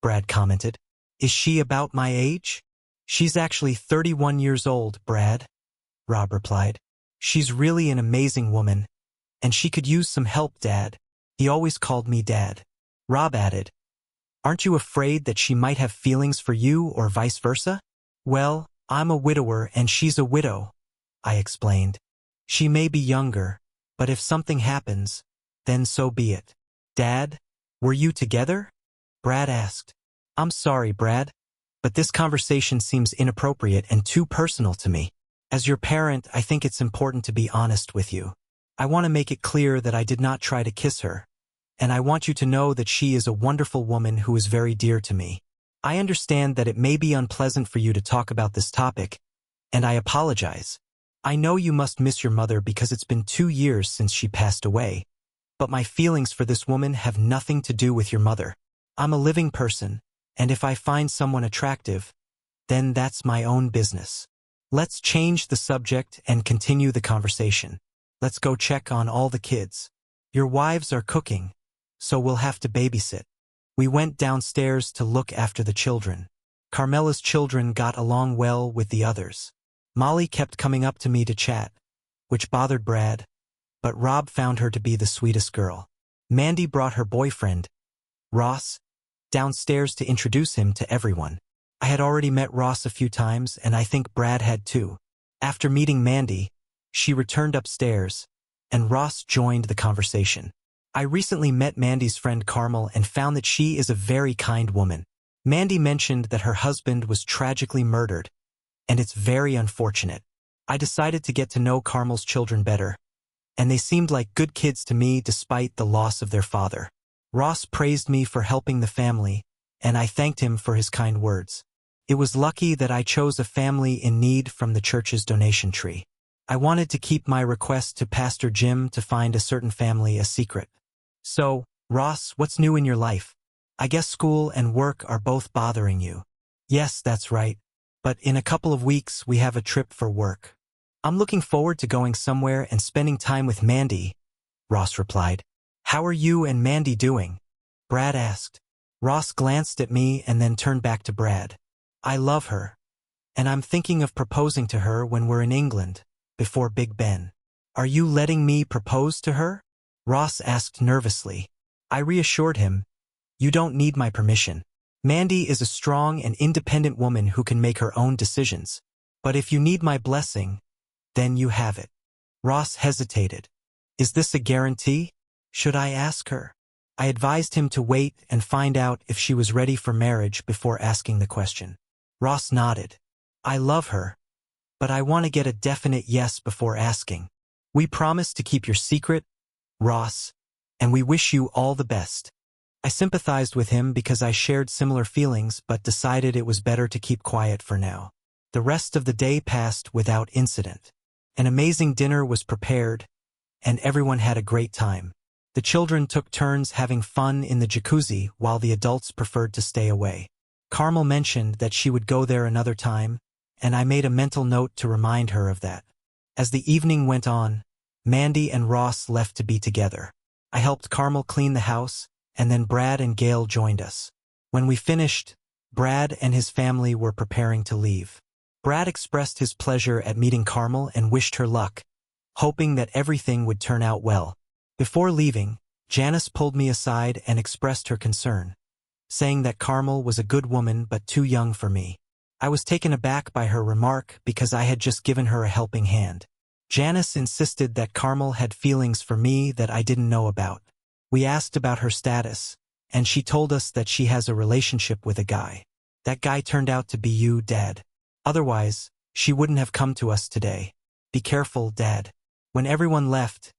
Brad commented. "Is she about my age?" "She's actually 31 years old, Brad," Rob replied. "She's really an amazing woman, and she could use some help, Dad." He always called me Dad. Rob added, "Aren't you afraid that she might have feelings for you or vice versa?" "Well, I'm a widower and she's a widow," I explained. "She may be younger, but if something happens, then so be it." "Dad, were you together?" Brad asked. "I'm sorry, Brad, but this conversation seems inappropriate and too personal to me. As your parent, I think it's important to be honest with you. I want to make it clear that I did not try to kiss her, and I want you to know that she is a wonderful woman who is very dear to me. I understand that it may be unpleasant for you to talk about this topic, and I apologize. I know you must miss your mother because it's been 2 years since she passed away, but my feelings for this woman have nothing to do with your mother. I'm a living person, and if I find someone attractive, then that's my own business. Let's change the subject and continue the conversation. Let's go check on all the kids. Your wives are cooking, so we'll have to babysit." We went downstairs to look after the children. Carmela's children got along well with the others. Molly kept coming up to me to chat, which bothered Brad, but Rob found her to be the sweetest girl. Mandy brought her boyfriend, Ross, downstairs to introduce him to everyone. I had already met Ross a few times, and I think Brad had too. After meeting Mandy, she returned upstairs, and Ross joined the conversation. I recently met Mandy's friend Carmel and found that she is a very kind woman. Mandy mentioned that her husband was tragically murdered, and it's very unfortunate. I decided to get to know Carmel's children better, and they seemed like good kids to me despite the loss of their father. Ross praised me for helping the family, and I thanked him for his kind words. It was lucky that I chose a family in need from the church's donation tree. I wanted to keep my request to Pastor Jim to find a certain family a secret. "So, Ross, what's new in your life? I guess school and work are both bothering you." "Yes, that's right. But in a couple of weeks we have a trip for work. I'm looking forward to going somewhere and spending time with Mandy," Ross replied. "How are you and Mandy doing?" Brad asked. Ross glanced at me and then turned back to Brad. "I love her, and I'm thinking of proposing to her when we're in England, before Big Ben." "Are you letting me propose to her?" Ross asked nervously. I reassured him, "You don't need my permission. Mandy is a strong and independent woman who can make her own decisions. But if you need my blessing, then you have it." Ross hesitated. "Is this a guarantee? Should I ask her?" I advised him to wait and find out if she was ready for marriage before asking the question. Ross nodded. "I love her, but I want to get a definite yes before asking. We promise to keep your secret, Ross, and we wish you all the best. I sympathized with him because I shared similar feelings but decided it was better to keep quiet for now. The rest of the day passed without incident. An amazing dinner was prepared, and everyone had a great time. The children took turns having fun in the jacuzzi while the adults preferred to stay away. Carmel mentioned that she would go there another time, and I made a mental note to remind her of that. As the evening went on, Mandy and Ross left to be together. I helped Carmel clean the house, and then Brad and Gail joined us. When we finished, Brad and his family were preparing to leave. Brad expressed his pleasure at meeting Carmel and wished her luck, hoping that everything would turn out well. Before leaving, Janice pulled me aside and expressed her concern, saying that Carmel was a good woman but too young for me. I was taken aback by her remark because I had just given her a helping hand. Janice insisted that Carmel had feelings for me that I didn't know about. We asked about her status, and she told us that she has a relationship with a guy. That guy turned out to be you, Dad. Otherwise, she wouldn't have come to us today. Be careful, Dad. When everyone left,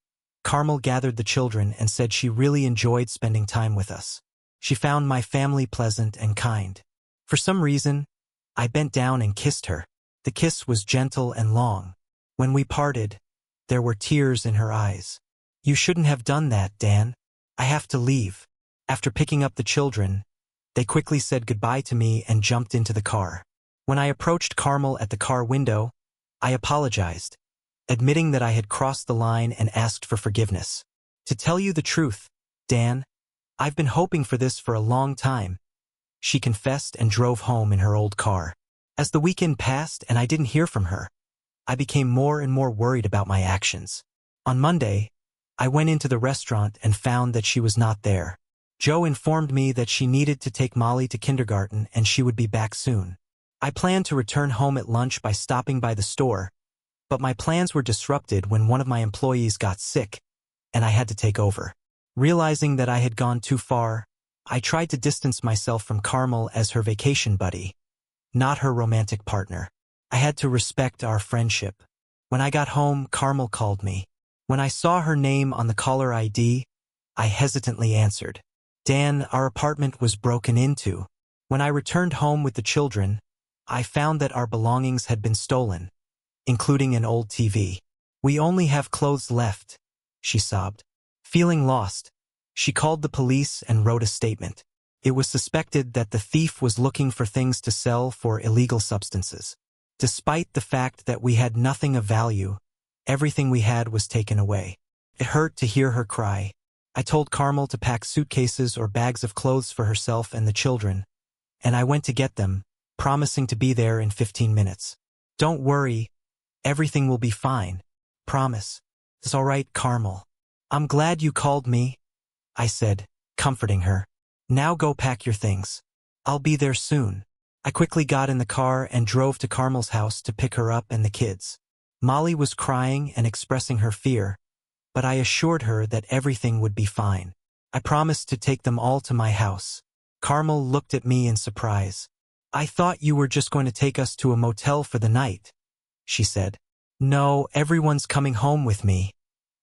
Carmel gathered the children and said she really enjoyed spending time with us. She found my family pleasant and kind. For some reason, I bent down and kissed her. The kiss was gentle and long. When we parted, there were tears in her eyes. You shouldn't have done that, Dan. I have to leave. After picking up the children, they quickly said goodbye to me and jumped into the car. When I approached Carmel at the car window, I apologized, admitting that I had crossed the line and asked for forgiveness. To tell you the truth, Dan, I've been hoping for this for a long time, she confessed and drove home in her old car. As the weekend passed and I didn't hear from her, I became more and more worried about my actions. On Monday, I went into the restaurant and found that she was not there. Joe informed me that she needed to take Molly to kindergarten and she would be back soon. I planned to return home at lunch by stopping by the store, but my plans were disrupted when one of my employees got sick, and I had to take over. Realizing that I had gone too far, I tried to distance myself from Carmel as her vacation buddy, not her romantic partner. I had to respect our friendship. When I got home, Carmel called me. When I saw her name on the caller ID, I hesitantly answered. Dan, our apartment was broken into. When I returned home with the children, I found that our belongings had been stolen, including an old TV. We only have clothes left, she sobbed. Feeling lost, she called the police and wrote a statement. It was suspected that the thief was looking for things to sell for illegal substances. Despite the fact that we had nothing of value, everything we had was taken away. It hurt to hear her cry. I told Carmel to pack suitcases or bags of clothes for herself and the children, and I went to get them, promising to be there in 15 minutes. Don't worry, everything will be fine. Promise. It's all right, Carmel. I'm glad you called me, I said, comforting her. Now go pack your things. I'll be there soon. I quickly got in the car and drove to Carmel's house to pick her up and the kids. Molly was crying and expressing her fear, but I assured her that everything would be fine. I promised to take them all to my house. Carmel looked at me in surprise. I thought you were just going to take us to a motel for the night, she said. No, everyone's coming home with me,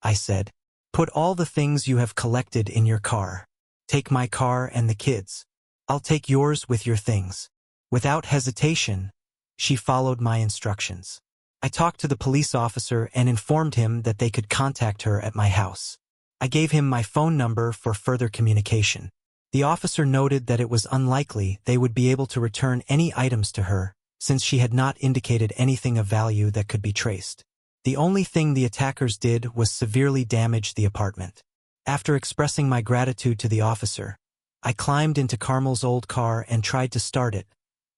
I said. Put all the things you have collected in your car. Take my car and the kids. I'll take yours with your things. Without hesitation, she followed my instructions. I talked to the police officer and informed him that they could contact her at my house. I gave him my phone number for further communication. The officer noted that it was unlikely they would be able to return any items to her, since she had not indicated anything of value that could be traced. The only thing the attackers did was severely damage the apartment. After expressing my gratitude to the officer, I climbed into Carmel's old car and tried to start it,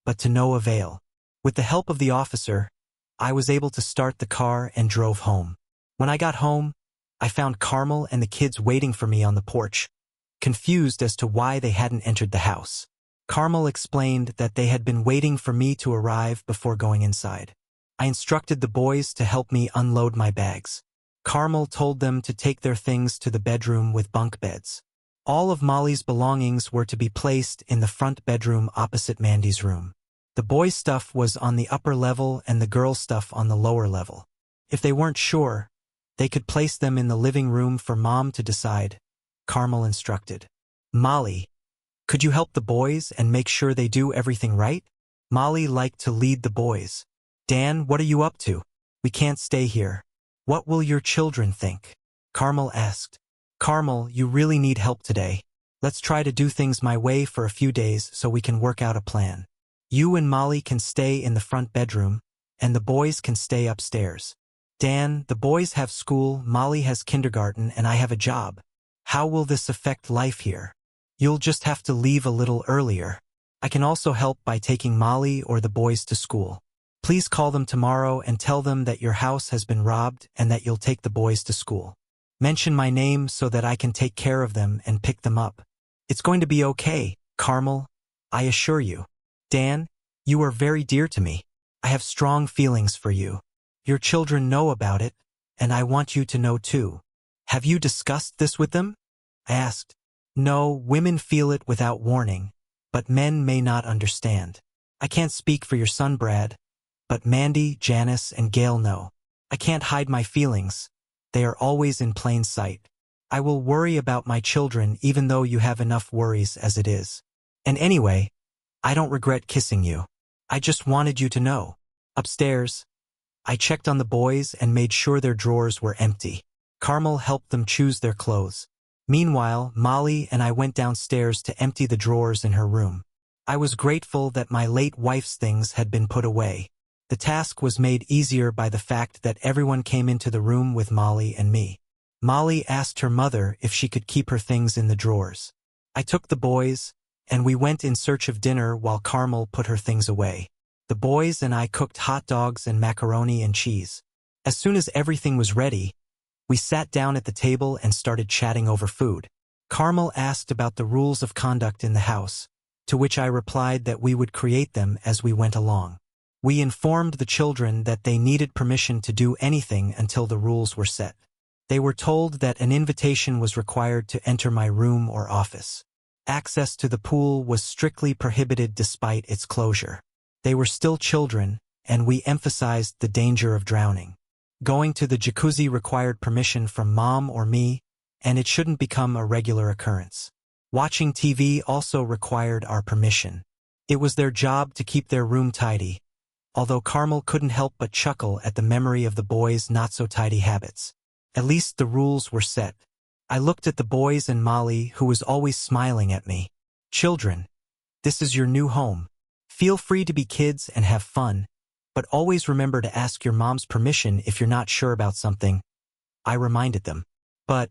but to no avail. With the help of the officer, I was able to start the car and drove home. When I got home, I found Carmel and the kids waiting for me on the porch, confused as to why they hadn't entered the house. Carmel explained that they had been waiting for me to arrive before going inside. I instructed the boys to help me unload my bags. Carmel told them to take their things to the bedroom with bunk beds. All of Molly's belongings were to be placed in the front bedroom opposite Mandy's room. The boys' stuff was on the upper level and the girls' stuff on the lower level. If they weren't sure, they could place them in the living room for Mom to decide, Carmel instructed. Molly, could you help the boys and make sure they do everything right? Molly liked to lead the boys. Dan, what are you up to? We can't stay here. What will your children think? Carmel asked. Carmel, you really need help today. Let's try to do things my way for a few days so we can work out a plan. You and Molly can stay in the front bedroom, and the boys can stay upstairs. Dan, the boys have school, Molly has kindergarten, and I have a job. How will this affect life here? You'll just have to leave a little earlier. I can also help by taking Molly or the boys to school. Please call them tomorrow and tell them that your house has been robbed and that you'll take the boys to school. Mention my name so that I can take care of them and pick them up. It's going to be okay, Carmel, I assure you. Dan, you are very dear to me. I have strong feelings for you. Your children know about it, and I want you to know too. Have you discussed this with them? I asked. No, women feel it without warning, but men may not understand. I can't speak for your son, Brad, but Mandy, Janice, and Gail know. I can't hide my feelings. They are always in plain sight. I will worry about my children even though you have enough worries as it is. And anyway, I don't regret kissing you. I just wanted you to know. Upstairs, I checked on the boys and made sure their drawers were empty. Carmel helped them choose their clothes. Meanwhile, Molly and I went downstairs to empty the drawers in her room. I was grateful that my late wife's things had been put away. The task was made easier by the fact that everyone came into the room with Molly and me. Molly asked her mother if she could keep her things in the drawers. I took the boys, and we went in search of dinner while Carmel put her things away. The boys and I cooked hot dogs and macaroni and cheese. As soon as everything was ready, we sat down at the table and started chatting over food. Carmel asked about the rules of conduct in the house, to which I replied that we would create them as we went along. We informed the children that they needed permission to do anything until the rules were set. They were told that an invitation was required to enter my room or office. Access to the pool was strictly prohibited despite its closure. They were still children, and we emphasized the danger of drowning. Going to the jacuzzi required permission from Mom or me, and it shouldn't become a regular occurrence. Watching TV also required our permission. It was their job to keep their room tidy, although Carmel couldn't help but chuckle at the memory of the boys' not-so-tidy habits. At least the rules were set. I looked at the boys and Molly, who was always smiling at me. Children, this is your new home. Feel free to be kids and have fun, but always remember to ask your mom's permission if you're not sure about something. I reminded them. But,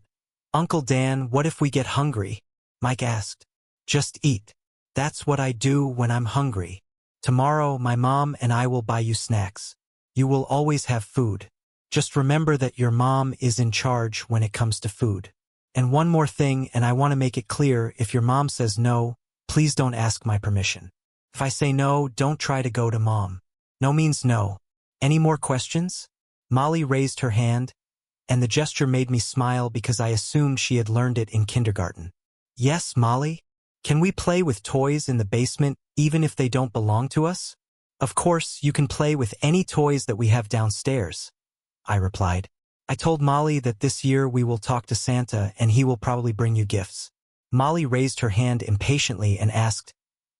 Uncle Dan, what if we get hungry? Mike asked. Just eat. That's what I do when I'm hungry. Tomorrow, my mom and I will buy you snacks. You will always have food. Just remember that your mom is in charge when it comes to food. And one more thing, and I want to make it clear, if your mom says no, please don't ask my permission. If I say no, don't try to go to Mom. No means no. Any more questions? Molly raised her hand, and the gesture made me smile because I assumed she had learned it in kindergarten. Yes, Molly? Can we play with toys in the basement even if they don't belong to us? Of course, you can play with any toys that we have downstairs, I replied. I told Molly that this year we will talk to Santa and he will probably bring you gifts. Molly raised her hand impatiently and asked,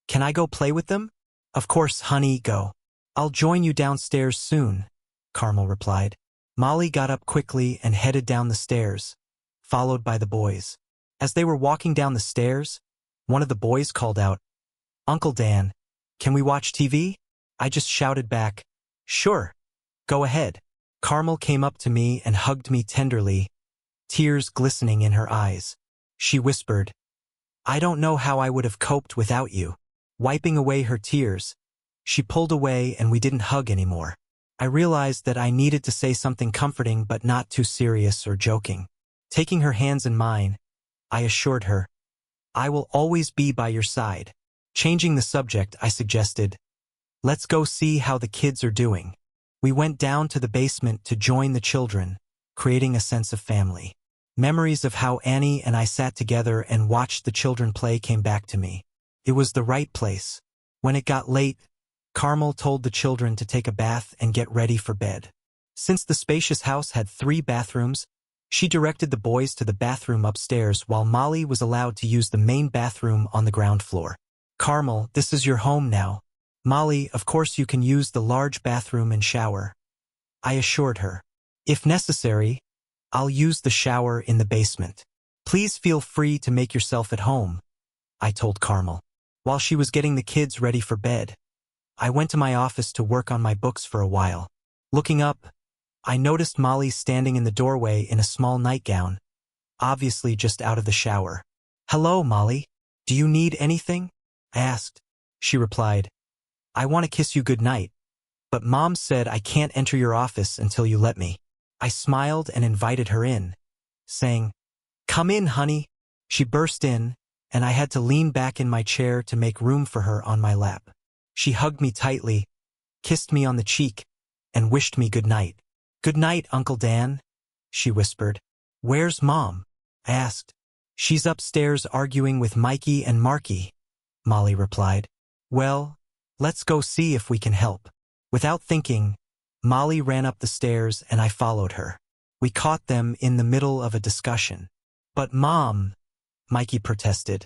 Can I go play with them? Of course, honey, go. I'll join you downstairs soon, Carmel replied. Molly got up quickly and headed down the stairs, followed by the boys. As they were walking down the stairs, one of the boys called out, Uncle Dan, can we watch TV? I just shouted back, Sure, go ahead. Carmel came up to me and hugged me tenderly, tears glistening in her eyes. She whispered, I don't know how I would have coped without you. Wiping away her tears, she pulled away and we didn't hug anymore. I realized that I needed to say something comforting but not too serious or joking. Taking her hands in mine, I assured her, I will always be by your side. Changing the subject, I suggested, Let's go see how the kids are doing. We went down to the basement to join the children, creating a sense of family. Memories of how Annie and I sat together and watched the children play came back to me. It was the right place. When it got late, Carmel told the children to take a bath and get ready for bed. Since the spacious house had 3 bathrooms, she directed the boys to the bathroom upstairs while Molly was allowed to use the main bathroom on the ground floor. Carmel, this is your home now. Molly, of course you can use the large bathroom and shower, I assured her. If necessary, I'll use the shower in the basement. Please feel free to make yourself at home, I told Carmel. While she was getting the kids ready for bed, I went to my office to work on my books for a while. Looking up, I noticed Molly standing in the doorway in a small nightgown, obviously just out of the shower. Hello, Molly. Do you need anything? I asked. She replied, I want to kiss you goodnight, but Mom said I can't enter your office until you let me. I smiled and invited her in, saying, Come in, honey. She burst in, and I had to lean back in my chair to make room for her on my lap. She hugged me tightly, kissed me on the cheek, and wished me good night. Good night, Uncle Dan, she whispered. Where's Mom? I asked. She's upstairs arguing with Mikey and Marky, Molly replied. Well, let's go see if we can help. Without thinking, Molly ran up the stairs and I followed her. We caught them in the middle of a discussion. But Mom, Mikey protested.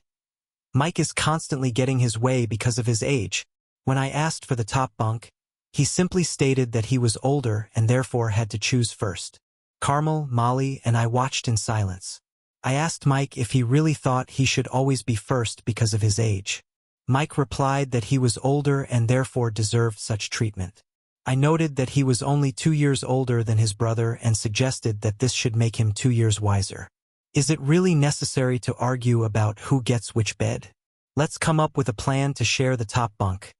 Mike is constantly getting his way because of his age. When I asked for the top bunk, he simply stated that he was older and therefore had to choose first. Carmel, Molly, and I watched in silence. I asked Mike if he really thought he should always be first because of his age. Mike replied that he was older and therefore deserved such treatment. I noted that he was only 2 years older than his brother and suggested that this should make him 2 years wiser. Is it really necessary to argue about who gets which bed? Let's come up with a plan to share the top bunk,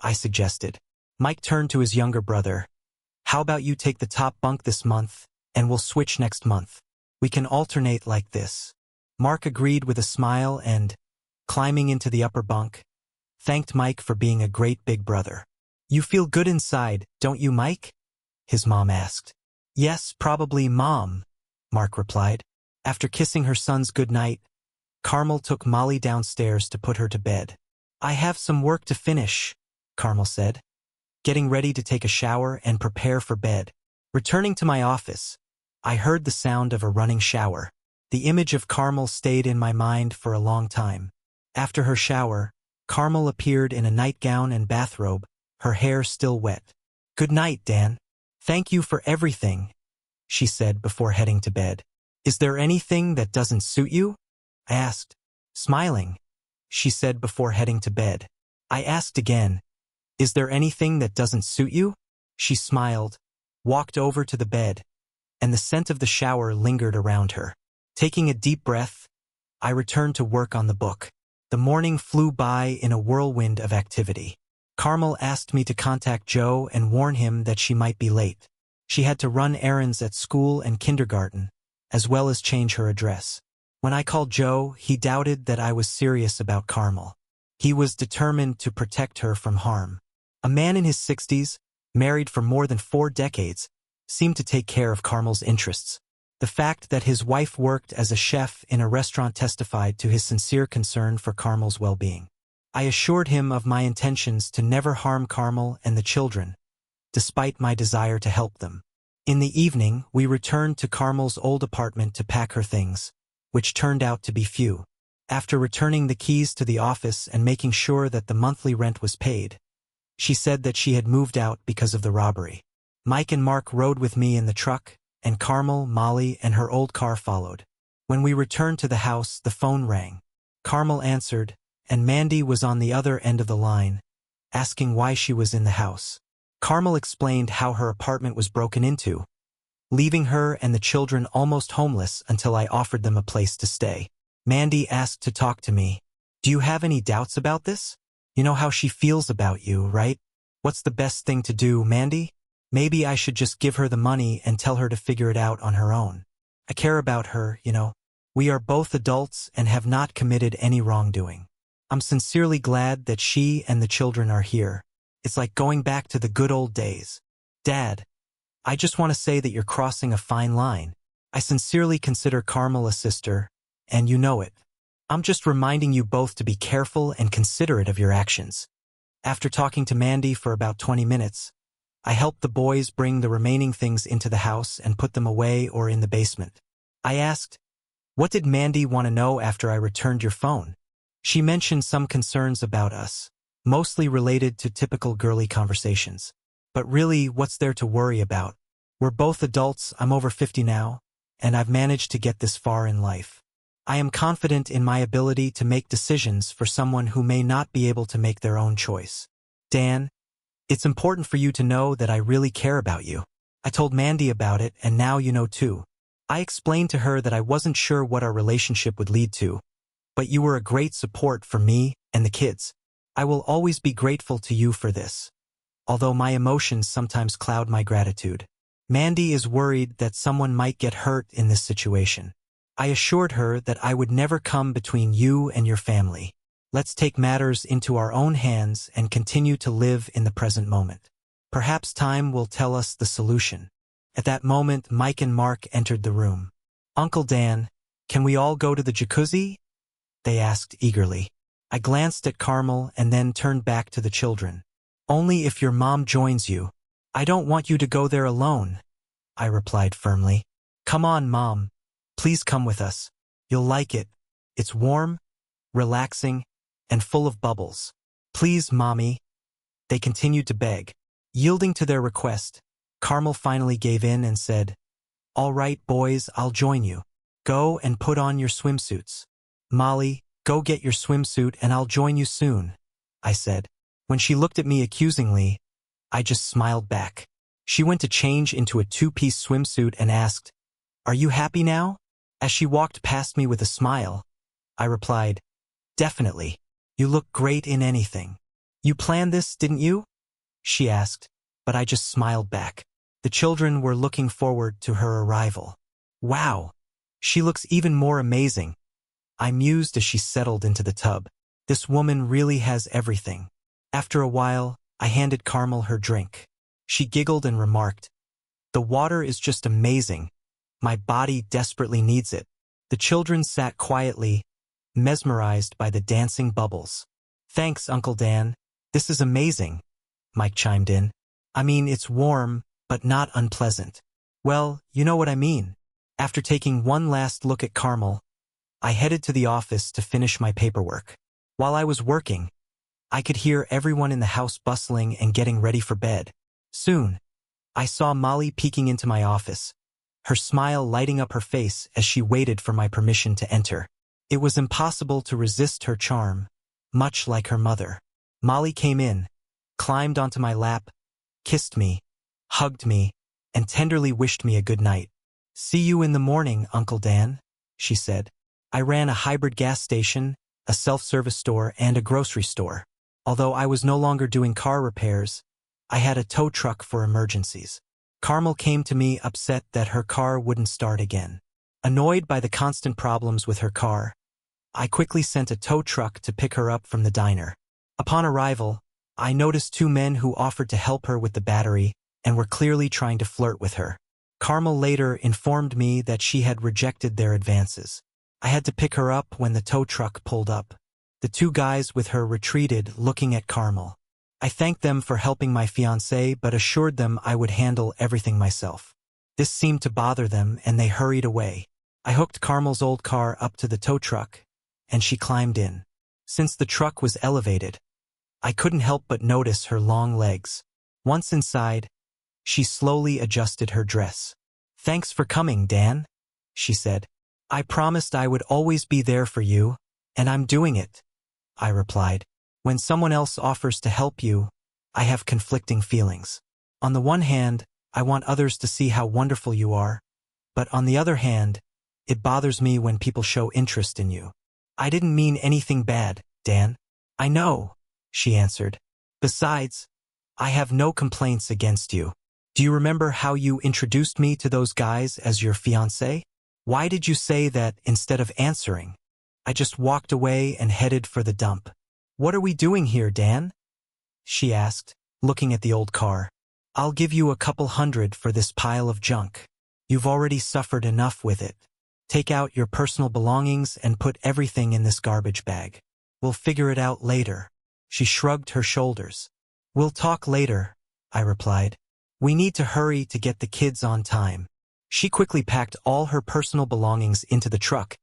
I suggested. Mike turned to his younger brother. How about you take the top bunk this month, and we'll switch next month? We can alternate like this. Mark agreed with a smile and, climbing into the upper bunk, thanked Mike for being a great big brother. You feel good inside, don't you, Mike? His mom asked. Yes, probably, Mom, Mark replied. After kissing her sons goodnight, Carmel took Molly downstairs to put her to bed. I have some work to finish, Carmel said, getting ready to take a shower and prepare for bed. Returning to my office, I heard the sound of a running shower. The image of Carmel stayed in my mind for a long time. After her shower, Carmel appeared in a nightgown and bathrobe, her hair still wet. Good night, Dan. Thank you for everything, she said before heading to bed. Is there anything that doesn't suit you? I asked. Smiling, she said before heading to bed. I asked again, Is there anything that doesn't suit you? She smiled, walked over to the bed, and the scent of the shower lingered around her. Taking a deep breath, I returned to work on the book. The morning flew by in a whirlwind of activity. Carmel asked me to contact Joe and warn him that she might be late. She had to run errands at school and kindergarten, as well as change her address. When I called Joe, he doubted that I was serious about Carmel. He was determined to protect her from harm. A man in his 60s, married for more than 4 decades, seemed to take care of Carmel's interests. The fact that his wife worked as a chef in a restaurant testified to his sincere concern for Carmel's well-being. I assured him of my intentions to never harm Carmel and the children, despite my desire to help them. In the evening, we returned to Carmel's old apartment to pack her things, which turned out to be few. After returning the keys to the office and making sure that the monthly rent was paid, she said that she had moved out because of the robbery. Mike and Mark rode with me in the truck, and Carmel, Molly, and her old car followed. When we returned to the house, the phone rang. Carmel answered, and Mandy was on the other end of the line, asking why she was in the house. Carmel explained how her apartment was broken into, leaving her and the children almost homeless until I offered them a place to stay. Mandy asked to talk to me. Do you have any doubts about this? You know how she feels about you, right? What's the best thing to do, Mandy? Maybe I should just give her the money and tell her to figure it out on her own. I care about her, you know. We are both adults and have not committed any wrongdoing. I'm sincerely glad that she and the children are here. It's like going back to the good old days. Dad, I just want to say that you're crossing a fine line. I sincerely consider Carmel a sister, and you know it. I'm just reminding you both to be careful and considerate of your actions. After talking to Mandy for about 20 minutes, I helped the boys bring the remaining things into the house and put them away or in the basement. I asked, "What did Mandy want to know after I returned your phone?" She mentioned some concerns about us, mostly related to typical girly conversations. But really, what's there to worry about? We're both adults, I'm over 50 now, and I've managed to get this far in life. I am confident in my ability to make decisions for someone who may not be able to make their own choice. Dan, it's important for you to know that I really care about you. I told Mandy about it, and now you know too. I explained to her that I wasn't sure what our relationship would lead to, but you were a great support for me and the kids. I will always be grateful to you for this, although my emotions sometimes cloud my gratitude. Mandy is worried that someone might get hurt in this situation. I assured her that I would never come between you and your family. Let's take matters into our own hands and continue to live in the present moment. Perhaps time will tell us the solution. At that moment, Mike and Mark entered the room. "Uncle Dan, can we all go to the jacuzzi?" they asked eagerly. I glanced at Carmel and then turned back to the children. "Only if your mom joins you. I don't want you to go there alone," I replied firmly. "Come on, Mom. Please come with us. You'll like it. It's warm, relaxing, and full of bubbles. Please, Mommy." They continued to beg. Yielding to their request, Carmel finally gave in and said, "All right, boys, I'll join you. Go and put on your swimsuits. Molly, go get your swimsuit and I'll join you soon," I said. When she looked at me accusingly, I just smiled back. She went to change into a two-piece swimsuit and asked, "Are you happy now?" As she walked past me with a smile, I replied, "Definitely. You look great in anything." "You planned this, didn't you?" she asked, but I just smiled back. The children were looking forward to her arrival. "Wow, she looks even more amazing," I mused as she settled into the tub. This woman really has everything. After a while, I handed Carmel her drink. She giggled and remarked, "The water is just amazing. My body desperately needs it." The children sat quietly, mesmerized by the dancing bubbles. "Thanks, Uncle Dan. This is amazing," Mike chimed in. "I mean, it's warm, but not unpleasant." "Well, you know what I mean." After taking one last look at Carmel, I headed to the office to finish my paperwork. While I was working, I could hear everyone in the house bustling and getting ready for bed. Soon, I saw Molly peeking into my office, her smile lighting up her face as she waited for my permission to enter. It was impossible to resist her charm, much like her mother. Molly came in, climbed onto my lap, kissed me, hugged me, and tenderly wished me a good night. "See you in the morning, Uncle Dan," she said. I ran a hybrid gas station, a self-service store, and a grocery store. Although I was no longer doing car repairs, I had a tow truck for emergencies. Carmel came to me upset that her car wouldn't start again. Annoyed by the constant problems with her car, I quickly sent a tow truck to pick her up from the diner. Upon arrival, I noticed two men who offered to help her with the battery and were clearly trying to flirt with her. Carmel later informed me that she had rejected their advances. I had to pick her up when the tow truck pulled up. The two guys with her retreated, looking at Carmel. I thanked them for helping my fiancé but assured them I would handle everything myself. This seemed to bother them and they hurried away. I hooked Carmel's old car up to the tow truck, and she climbed in. Since the truck was elevated, I couldn't help but notice her long legs. Once inside, she slowly adjusted her dress. "Thanks for coming, Dan," she said. "I promised I would always be there for you, and I'm doing it," I replied. When someone else offers to help you, I have conflicting feelings. On the one hand, I want others to see how wonderful you are, but on the other hand, it bothers me when people show interest in you. "I didn't mean anything bad, Dan." "I know," she answered. "Besides, I have no complaints against you. Do you remember how you introduced me to those guys as your fiancé? Why did you say that instead of answering?" I just walked away and headed for the dump. "What are we doing here, Dan?" she asked, looking at the old car. "I'll give you a couple $100 for this pile of junk. You've already suffered enough with it. Take out your personal belongings and put everything in this garbage bag. We'll figure it out later." She shrugged her shoulders. We'll talk later, I replied. We need to hurry to get the kids on time. She quickly packed all her personal belongings into the truck,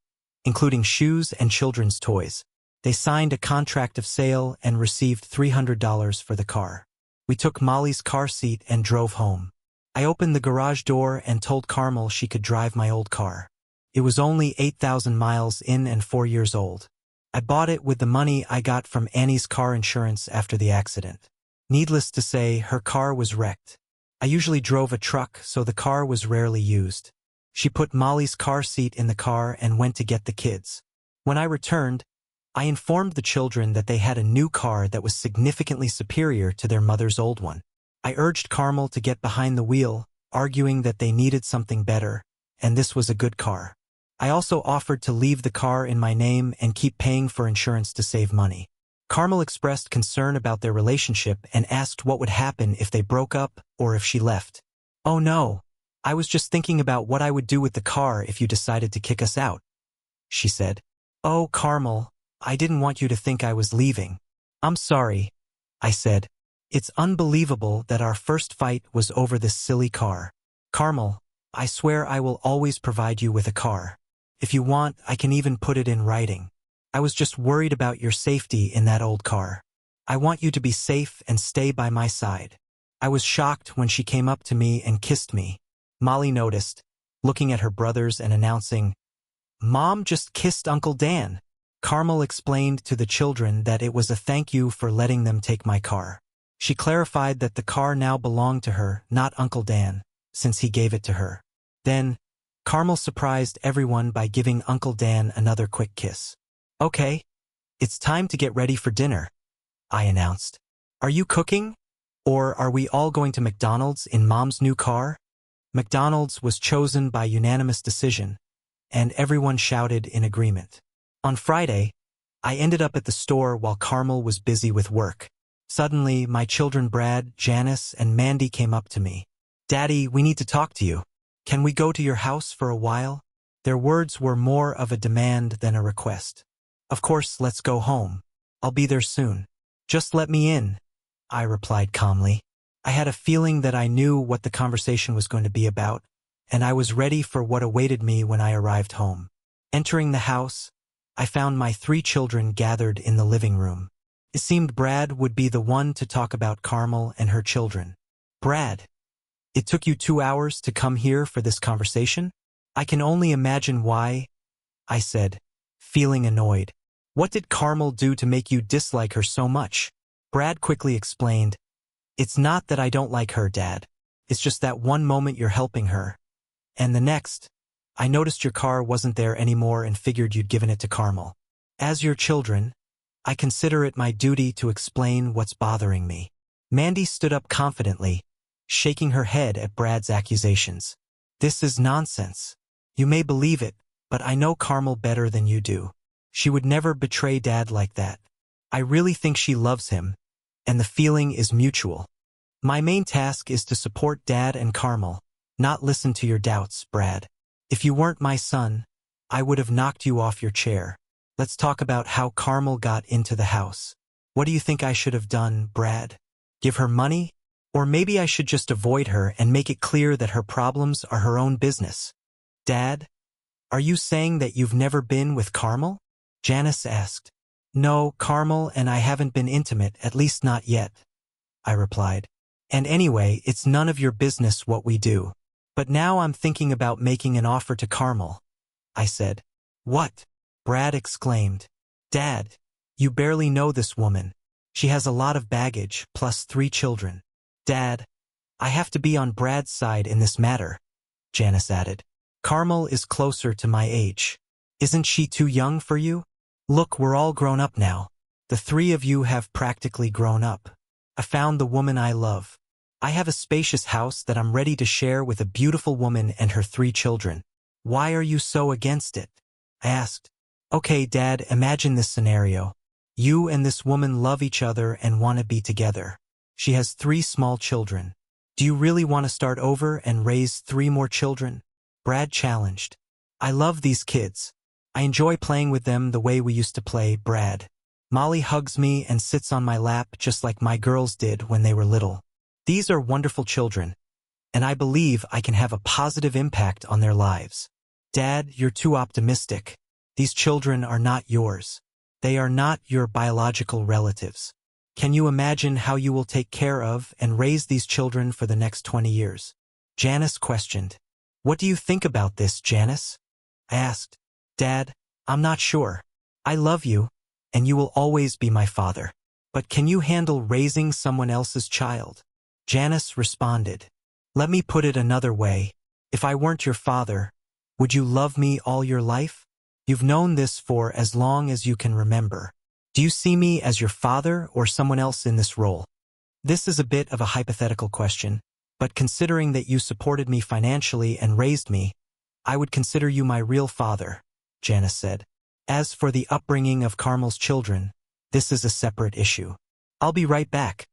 including shoes and children's toys. They signed a contract of sale and received $300 for the car. We took Molly's car seat and drove home. I opened the garage door and told Carmel she could drive my old car. It was only 8,000 miles in and 4 years old. I bought it with the money I got from Annie's car insurance after the accident. Needless to say, her car was wrecked. I usually drove a truck, so the car was rarely used. She put Molly's car seat in the car and went to get the kids. When I returned, I informed the children that they had a new car that was significantly superior to their mother's old one. I urged Carmel to get behind the wheel, arguing that they needed something better, and this was a good car. I also offered to leave the car in my name and keep paying for insurance to save money. Carmel expressed concern about their relationship and asked what would happen if they broke up or if she left. Oh no, I was just thinking about what I would do with the car if you decided to kick us out, she said. Oh, Carmel, I didn't want you to think I was leaving. I'm sorry, I said. It's unbelievable that our first fight was over this silly car. Carmel, I swear I will always provide you with a car. If you want, I can even put it in writing. I was just worried about your safety in that old car. I want you to be safe and stay by my side. I was shocked when she came up to me and kissed me. Molly noticed, looking at her brothers and announcing, Mom just kissed Uncle Dan. Carmel explained to the children that it was a thank you for letting them take my car. She clarified that the car now belonged to her, not Uncle Dan, since he gave it to her. Then, Carmel surprised everyone by giving Uncle Dan another quick kiss. Okay, it's time to get ready for dinner, I announced. Are you cooking? Or are we all going to McDonald's in Mom's new car? McDonald's was chosen by unanimous decision, and everyone shouted in agreement. On Friday, I ended up at the store while Carmel was busy with work. Suddenly, my children Brad, Janice, and Mandy came up to me. Daddy, we need to talk to you. Can we go to your house for a while? Their words were more of a demand than a request. Of course, let's go home. I'll be there soon. Just let me in, I replied calmly. I had a feeling that I knew what the conversation was going to be about, and I was ready for what awaited me when I arrived home. Entering the house, I found my 3 children gathered in the living room. It seemed Brad would be the one to talk about Carmel and her children. Brad, it took you 2 hours to come here for this conversation? I can only imagine why, I said, feeling annoyed. What did Carmel do to make you dislike her so much? Brad quickly explained, It's not that I don't like her, Dad. It's just that one moment you're helping her, and the next, I noticed your car wasn't there anymore and figured you'd given it to Carmel. As your children, I consider it my duty to explain what's bothering me. Mandy stood up confidently, shaking her head at Brad's accusations. This is nonsense. You may believe it, but I know Carmel better than you do. She would never betray Dad like that. I really think she loves him, and the feeling is mutual. My main task is to support Dad and Carmel, not listen to your doubts, Brad. If you weren't my son, I would have knocked you off your chair. Let's talk about how Carmel got into the house. What do you think I should have done, Brad? Give her money? Or maybe I should just avoid her and make it clear that her problems are her own business. Dad, are you saying that you've never been with Carmel? Janice asked. No, Carmel and I haven't been intimate, at least not yet, I replied. And anyway, it's none of your business what we do. But now I'm thinking about making an offer to Carmel, I said. What? Brad exclaimed. Dad, you barely know this woman. She has a lot of baggage, plus 3 children. Dad, I have to be on Brad's side in this matter, Janice added. Carmel is closer to my age. Isn't she too young for you? Look, we're all grown up now. The 3 of you have practically grown up. I found the woman I love. I have a spacious house that I'm ready to share with a beautiful woman and her 3 children. Why are you so against it? I asked. Okay, Dad, imagine this scenario. You and this woman love each other and want to be together. She has 3 small children. Do you really want to start over and raise 3 more children? Brad challenged. I love these kids. I enjoy playing with them the way we used to play, Brad. Molly hugs me and sits on my lap just like my girls did when they were little. These are wonderful children, and I believe I can have a positive impact on their lives. Dad, you're too optimistic. These children are not yours. They are not your biological relatives. Can you imagine how you will take care of and raise these children for the next 20 years? Janice questioned. What do you think about this, Janice? I asked. Dad, I'm not sure. I love you, and you will always be my father. But can you handle raising someone else's child? Janice responded. Let me put it another way. If I weren't your father, would you love me all your life? You've known this for as long as you can remember. Do you see me as your father or someone else in this role? This is a bit of a hypothetical question, but considering that you supported me financially and raised me, I would consider you my real father, Janice said. As for the upbringing of Carmel's children, this is a separate issue. I'll be right back.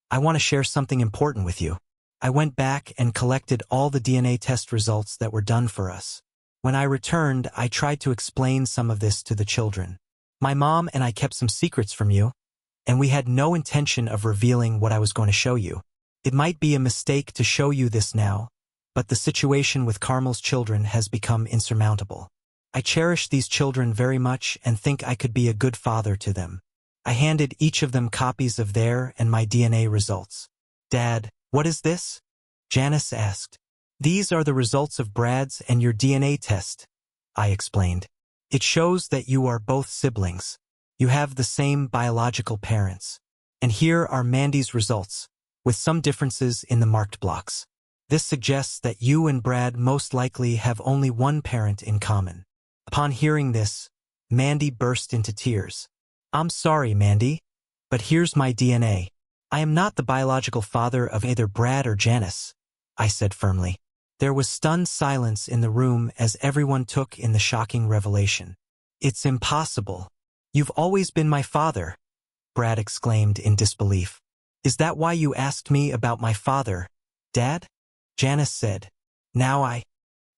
I want to share something important with you. I went back and collected all the DNA test results that were done for us. When I returned, I tried to explain some of this to the children. My mom and I kept some secrets from you, and we had no intention of revealing what I was going to show you. It might be a mistake to show you this now, but the situation with Carmel's children has become insurmountable. I cherish these children very much and think I could be a good father to them. I handed each of them copies of their and my DNA results. Dad, what is this? Janice asked. These are the results of Brad's and your DNA test, I explained. It shows that you are both siblings. You have the same biological parents. And here are Mandy's results, with some differences in the marked blocks. This suggests that you and Brad most likely have only one parent in common. Upon hearing this, Mandy burst into tears. I'm sorry, Mandy, but here's my DNA. I am not the biological father of either Brad or Janice, I said firmly. There was stunned silence in the room as everyone took in the shocking revelation. It's impossible. You've always been my father, Brad exclaimed in disbelief. Is that why you asked me about my father, Dad? Janice said. Now I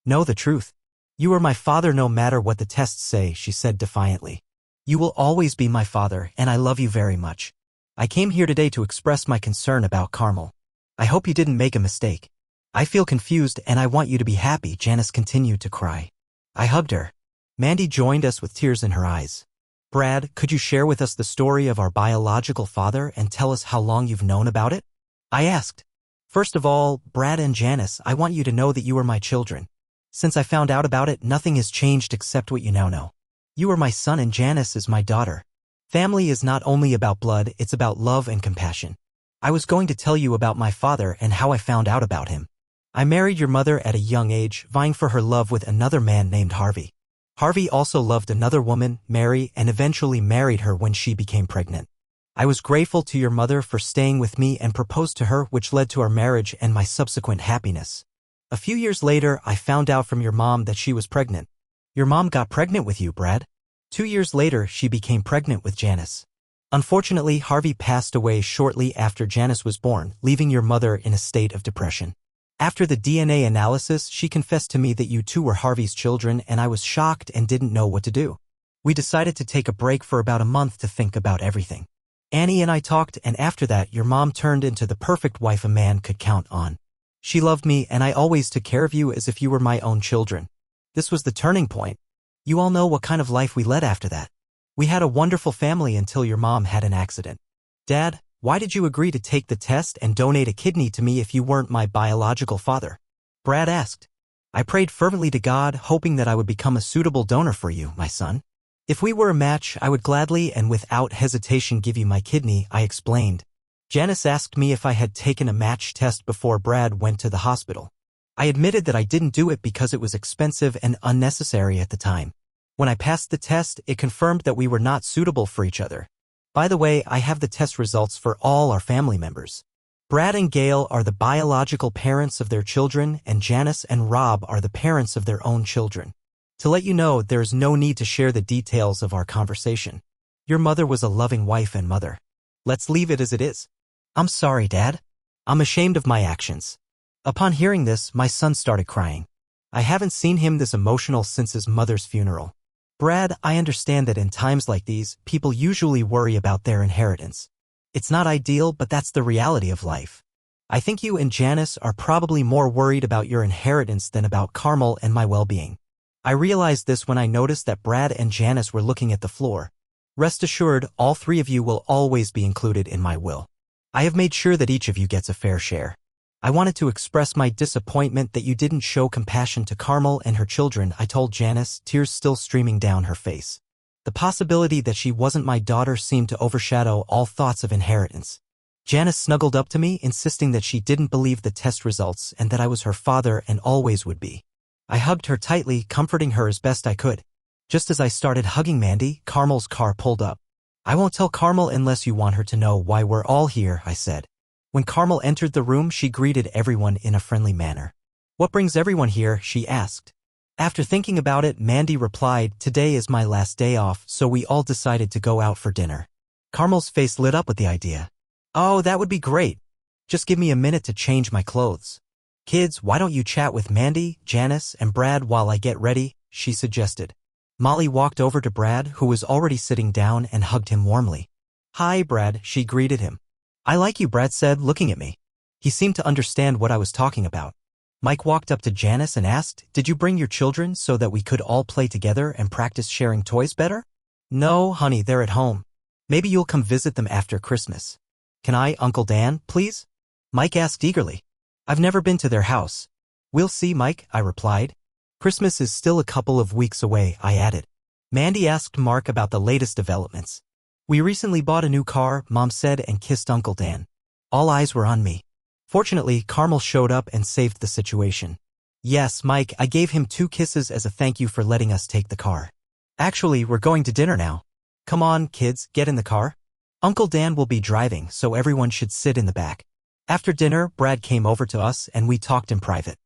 know the truth. You are my father no matter what the tests say, she said defiantly. You will always be my father, and I love you very much. I came here today to express my concern about Carmel. I hope you didn't make a mistake. I feel confused and I want you to be happy, Janice continued to cry. I hugged her. Mandy joined us with tears in her eyes. Brad, could you share with us the story of our biological father and tell us how long you've known about it? I asked. First of all, Brad and Janice, I want you to know that you are my children. Since I found out about it, nothing has changed except what you now know. You are my son and Janice is my daughter. Family is not only about blood, it's about love and compassion. I was going to tell you about my father and how I found out about him. I married your mother at a young age, vying for her love with another man named Harvey. Harvey also loved another woman, Mary, and eventually married her when she became pregnant. I was grateful to your mother for staying with me and proposed to her, which led to our marriage and my subsequent happiness. A few years later, I found out from your mom that she was pregnant. Your mom got pregnant with you, Brad. 2 years later, she became pregnant with Janice. Unfortunately, Harvey passed away shortly after Janice was born, leaving your mother in a state of depression. After the DNA analysis, she confessed to me that you two were Harvey's children, and I was shocked and didn't know what to do. We decided to take a break for about a month to think about everything. Annie and I talked, and after that, your mom turned into the perfect wife a man could count on. She loved me, and I always took care of you as if you were my own children. This was the turning point. You all know what kind of life we led after that. We had a wonderful family until your mom had an accident. Dad, why did you agree to take the test and donate a kidney to me if you weren't my biological father? Brad asked. I prayed fervently to God, hoping that I would become a suitable donor for you, my son. If we were a match, I would gladly and without hesitation give you my kidney, I explained. Janice asked me if I had taken a match test before Brad went to the hospital. I admitted that I didn't do it because it was expensive and unnecessary at the time. When I passed the test, it confirmed that we were not suitable for each other. By the way, I have the test results for all our family members. Brad and Gail are the biological parents of their children, and Janice and Rob are the parents of their own children. To let you know, there is no need to share the details of our conversation. Your mother was a loving wife and mother. Let's leave it as it is. I'm sorry, Dad. I'm ashamed of my actions. Upon hearing this, my son started crying. I haven't seen him this emotional since his mother's funeral. Brad, I understand that in times like these, people usually worry about their inheritance. It's not ideal, but that's the reality of life. I think you and Janice are probably more worried about your inheritance than about Carmel and my well-being. I realized this when I noticed that Brad and Janice were looking at the floor. Rest assured, all three of you will always be included in my will. I have made sure that each of you gets a fair share. I wanted to express my disappointment that you didn't show compassion to Carmel and her children, I told Janice, tears still streaming down her face. The possibility that she wasn't my daughter seemed to overshadow all thoughts of inheritance. Janice snuggled up to me, insisting that she didn't believe the test results and that I was her father and always would be. I hugged her tightly, comforting her as best I could. Just as I started hugging Mandy, Carmel's car pulled up. I won't tell Carmel unless you want her to know why we're all here, I said. When Carmel entered the room, she greeted everyone in a friendly manner. What brings everyone here? She asked. After thinking about it, Mandy replied, today is my last day off, so we all decided to go out for dinner. Carmel's face lit up with the idea. Oh, that would be great. Just give me a minute to change my clothes. Kids, why don't you chat with Mandy, Janice, and Brad while I get ready, she suggested. Molly walked over to Brad, who was already sitting down, and hugged him warmly. Hi, Brad, she greeted him. I like you, Brad said, looking at me. He seemed to understand what I was talking about. Mike walked up to Janice and asked, did you bring your children so that we could all play together and practice sharing toys better? No, honey, they're at home. Maybe you'll come visit them after Christmas. Can I, Uncle Dan, please? Mike asked eagerly. I've never been to their house. We'll see, Mike, I replied. Christmas is still a couple of weeks away, I added. Mandy asked Mark about the latest developments. We recently bought a new car, Mom said, and kissed Uncle Dan. All eyes were on me. Fortunately, Carmel showed up and saved the situation. Yes, Mike, I gave him 2 kisses as a thank you for letting us take the car. Actually, we're going to dinner now. Come on, kids, get in the car. Uncle Dan will be driving, so everyone should sit in the back. After dinner, Brad came over to us and we talked in private.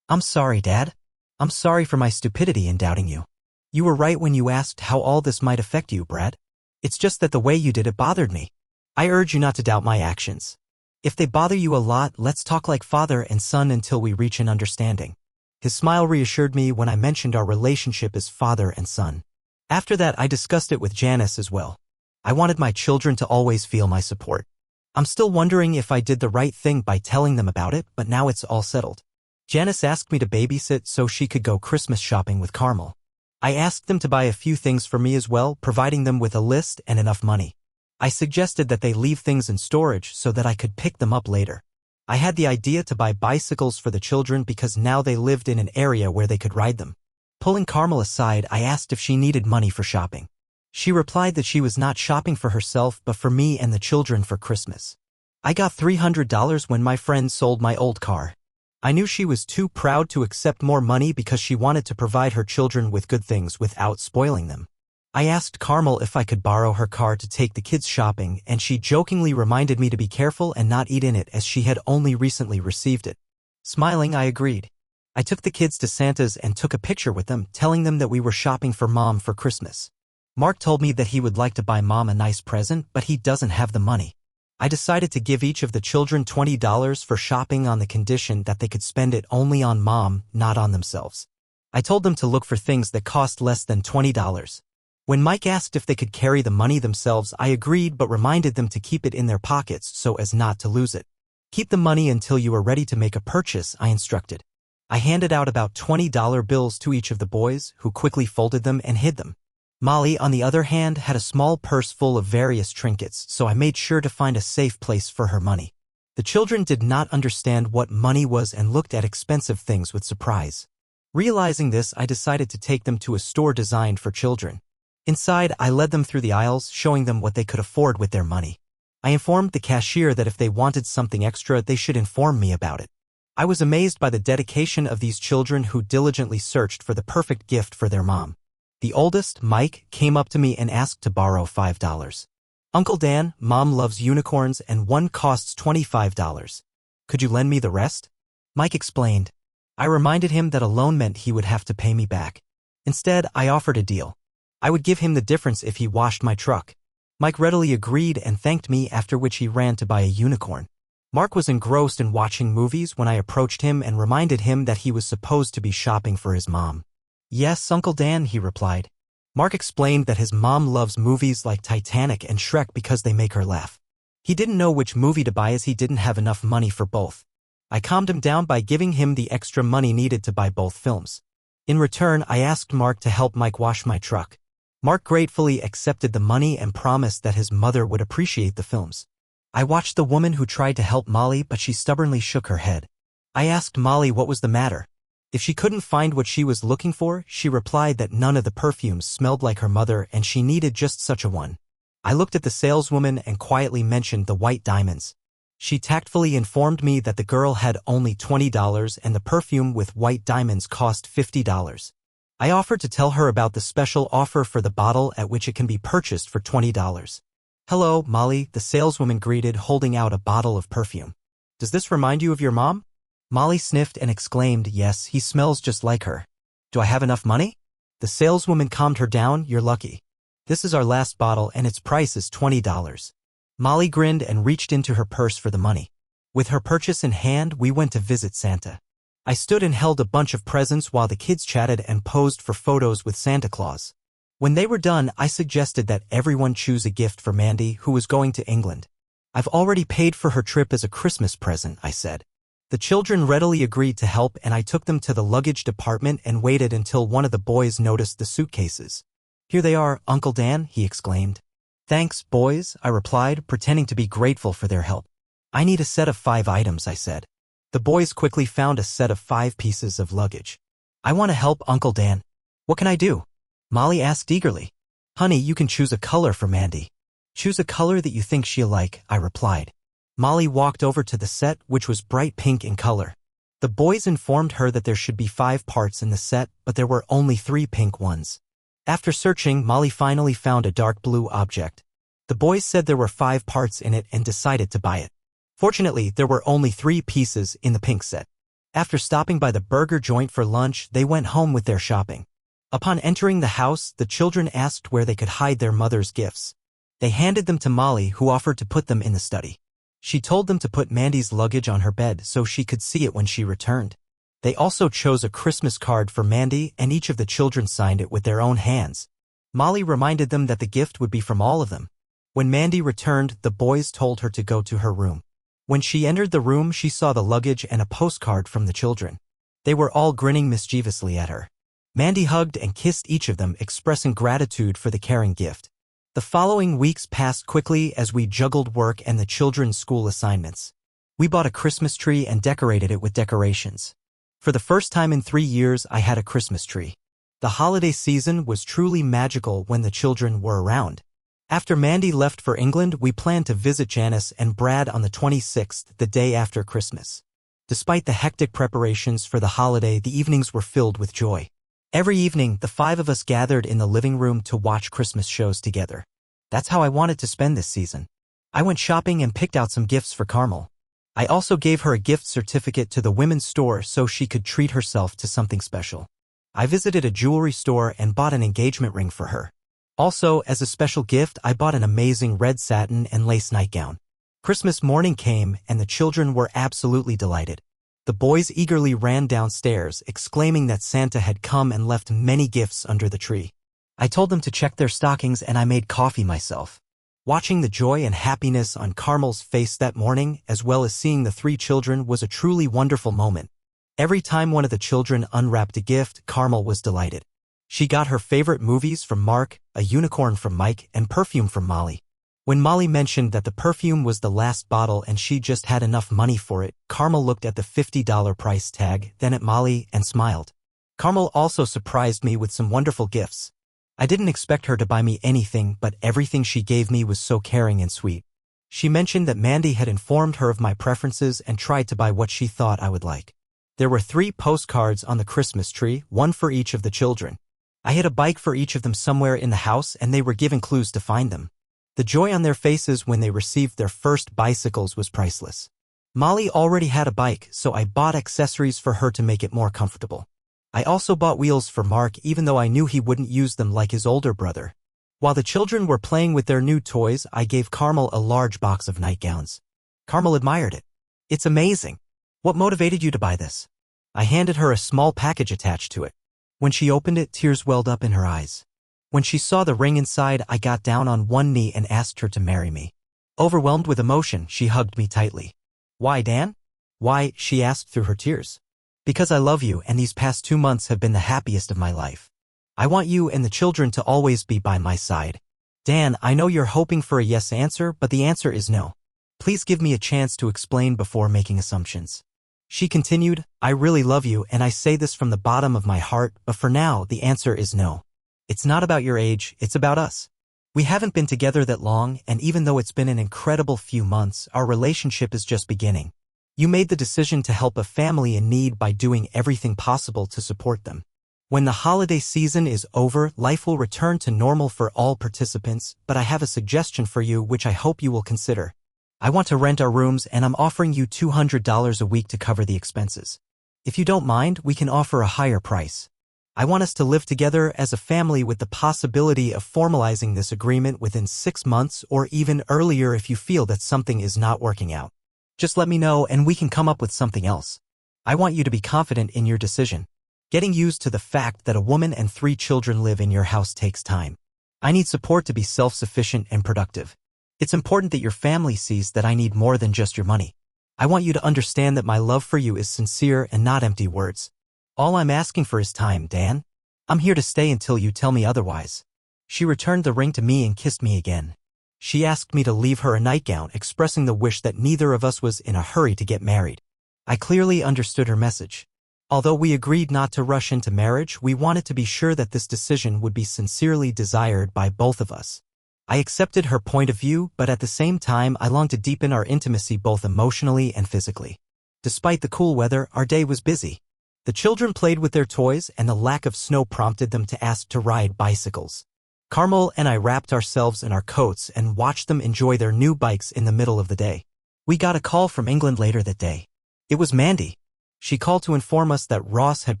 I'm sorry, Dad. I'm sorry for my stupidity in doubting you. You were right when you asked how all this might affect you, Brad. It's just that the way you did it bothered me. I urge you not to doubt my actions. If they bother you a lot, let's talk like father and son until we reach an understanding. His smile reassured me when I mentioned our relationship as father and son. After that, I discussed it with Janice as well. I wanted my children to always feel my support. I'm still wondering if I did the right thing by telling them about it, but now it's all settled. Janice asked me to babysit so she could go Christmas shopping with Carmel. I asked them to buy a few things for me as well, providing them with a list and enough money. I suggested that they leave things in storage so that I could pick them up later. I had the idea to buy bicycles for the children because now they lived in an area where they could ride them. Pulling Carmel aside, I asked if she needed money for shopping. She replied that she was not shopping for herself but for me and the children for Christmas. I got $300 when my friend sold my old car. I knew she was too proud to accept more money because she wanted to provide her children with good things without spoiling them. I asked Carmel if I could borrow her car to take the kids shopping, and she jokingly reminded me to be careful and not eat in it as she had only recently received it. Smiling, I agreed. I took the kids to Santa's and took a picture with them, telling them that we were shopping for Mom for Christmas. Mark told me that he would like to buy Mom a nice present, but he doesn't have the money. I decided to give each of the children $20 for shopping on the condition that they could spend it only on Mom, not on themselves. I told them to look for things that cost less than $20. When Mike asked if they could carry the money themselves, I agreed but reminded them to keep it in their pockets so as not to lose it. Keep the money until you are ready to make a purchase, I instructed. I handed out about $20 bills to each of the boys, who quickly folded them and hid them. Molly, on the other hand, had a small purse full of various trinkets, so I made sure to find a safe place for her money. The children did not understand what money was and looked at expensive things with surprise. Realizing this, I decided to take them to a store designed for children. Inside, I led them through the aisles, showing them what they could afford with their money. I informed the cashier that if they wanted something extra, they should inform me about it. I was amazed by the dedication of these children who diligently searched for the perfect gift for their mom. The oldest, Mike, came up to me and asked to borrow $5. Uncle Dan, Mom loves unicorns and one costs $25. Could you lend me the rest? Mike explained. I reminded him that a loan meant he would have to pay me back. Instead, I offered a deal. I would give him the difference if he washed my truck. Mike readily agreed and thanked me, after which he ran to buy a unicorn. Mark was engrossed in watching movies when I approached him and reminded him that he was supposed to be shopping for his mom. Yes, Uncle Dan, he replied. Mark explained that his mom loves movies like Titanic and Shrek because they make her laugh. He didn't know which movie to buy as he didn't have enough money for both. I calmed him down by giving him the extra money needed to buy both films. In return, I asked Mark to help Mike wash my truck. Mark gratefully accepted the money and promised that his mother would appreciate the films. I watched the woman who tried to help Molly, but she stubbornly shook her head. I asked Molly what was the matter. If she couldn't find what she was looking for, she replied that none of the perfumes smelled like her mother and she needed just such a one. I looked at the saleswoman and quietly mentioned the white diamonds. She tactfully informed me that the girl had only $20 and the perfume with white diamonds cost $50. I offered to tell her about the special offer for the bottle at which it can be purchased for $20. "Hello, Molly," the saleswoman greeted, holding out a bottle of perfume. "Does this remind you of your mom?" Molly sniffed and exclaimed, "Yes, he smells just like her." "Do I have enough money?" The saleswoman calmed her down. "You're lucky. This is our last bottle and its price is $20. Molly grinned and reached into her purse for the money. With her purchase in hand, we went to visit Santa. I stood and held a bunch of presents while the kids chatted and posed for photos with Santa Claus. When they were done, I suggested that everyone choose a gift for Mandy, who was going to England. "I've already paid for her trip as a Christmas present," I said. The children readily agreed to help and I took them to the luggage department and waited until one of the boys noticed the suitcases. "Here they are, Uncle Dan," he exclaimed. "Thanks, boys," I replied, pretending to be grateful for their help. "I need a set of 5 items," I said. The boys quickly found a set of 5 pieces of luggage. "I want to help, Uncle Dan." "What can I do?" Molly asked eagerly. "Honey, you can choose a color for Mandy." "Choose a color that you think she'll like," I replied. Molly walked over to the set, which was bright pink in color. The boys informed her that there should be 5 parts in the set, but there were only 3 pink ones. After searching, Molly finally found a dark blue object. The boys said there were 5 parts in it and decided to buy it. Fortunately, there were only 3 pieces in the pink set. After stopping by the burger joint for lunch, they went home with their shopping. Upon entering the house, the children asked where they could hide their mother's gifts. They handed them to Molly, who offered to put them in the study. She told them to put Mandy's luggage on her bed so she could see it when she returned. They also chose a Christmas card for Mandy and each of the children signed it with their own hands. Molly reminded them that the gift would be from all of them. When Mandy returned, the boys told her to go to her room. When she entered the room, she saw the luggage and a postcard from the children. They were all grinning mischievously at her. Mandy hugged and kissed each of them, expressing gratitude for the caring gift. The following weeks passed quickly as we juggled work and the children's school assignments. We bought a Christmas tree and decorated it with decorations. For the first time in 3 years, I had a Christmas tree. The holiday season was truly magical when the children were around. After Mandy left for England, we planned to visit Janice and Brad on the 26th, the day after Christmas. Despite the hectic preparations for the holiday, the evenings were filled with joy. Every evening, the 5 of us gathered in the living room to watch Christmas shows together. That's how I wanted to spend this season. I went shopping and picked out some gifts for Carmel. I also gave her a gift certificate to the women's store so she could treat herself to something special. I visited a jewelry store and bought an engagement ring for her. Also, as a special gift, I bought an amazing red satin and lace nightgown. Christmas morning came and the children were absolutely delighted. The boys eagerly ran downstairs, exclaiming that Santa had come and left many gifts under the tree. I told them to check their stockings and I made coffee myself. Watching the joy and happiness on Carmel's face that morning, as well as seeing the 3 children, was a truly wonderful moment. Every time one of the children unwrapped a gift, Carmel was delighted. She got her favorite movies from Mark, a unicorn from Mike, and perfume from Molly. When Molly mentioned that the perfume was the last bottle and she just had enough money for it, Carmel looked at the $50 price tag, then at Molly, and smiled. Carmel also surprised me with some wonderful gifts. I didn't expect her to buy me anything, but everything she gave me was so caring and sweet. She mentioned that Mandy had informed her of my preferences and tried to buy what she thought I would like. There were 3 postcards on the Christmas tree, 1 for each of the children. I hid a bike for each of them somewhere in the house and they were given clues to find them. The joy on their faces when they received their first bicycles was priceless. Molly already had a bike, so I bought accessories for her to make it more comfortable. I also bought wheels for Mark, even though I knew he wouldn't use them like his older brother. While the children were playing with their new toys, I gave Carmel a large box of nightgowns. Carmel admired it. "It's amazing. What motivated you to buy this?" I handed her a small package attached to it. When she opened it, tears welled up in her eyes. When she saw the ring inside, I got down on one knee and asked her to marry me. Overwhelmed with emotion, she hugged me tightly. Why, Dan? Why, she asked through her tears. Because I love you, and these past 2 months have been the happiest of my life. I want you and the children to always be by my side. Dan, I know you're hoping for a yes answer, but the answer is no. Please give me a chance to explain before making assumptions. She continued, I really love you, and I say this from the bottom of my heart, but for now, the answer is no. It's not about your age, it's about us. We haven't been together that long, and even though it's been an incredible few months, our relationship is just beginning. You made the decision to help a family in need by doing everything possible to support them. When the holiday season is over, life will return to normal for all participants, but I have a suggestion for you which I hope you will consider. I want to rent our rooms, and I'm offering you $200 a week to cover the expenses. If you don't mind, we can offer a higher price. I want us to live together as a family with the possibility of formalizing this agreement within 6 months or even earlier if you feel that something is not working out. Just let me know and we can come up with something else. I want you to be confident in your decision. Getting used to the fact that a woman and 3 children live in your house takes time. I need support to be self-sufficient and productive. It's important that your family sees that I need more than just your money. I want you to understand that my love for you is sincere and not empty words. All I'm asking for is time, Dan. I'm here to stay until you tell me otherwise. She returned the ring to me and kissed me again. She asked me to leave her a nightgown, expressing the wish that neither of us was in a hurry to get married. I clearly understood her message. Although we agreed not to rush into marriage, we wanted to be sure that this decision would be sincerely desired by both of us. I accepted her point of view, but at the same time I longed to deepen our intimacy both emotionally and physically. Despite the cool weather, our day was busy. The children played with their toys, and the lack of snow prompted them to ask to ride bicycles. Carmel and I wrapped ourselves in our coats and watched them enjoy their new bikes in the middle of the day. We got a call from England later that day. It was Mandy. She called to inform us that Ross had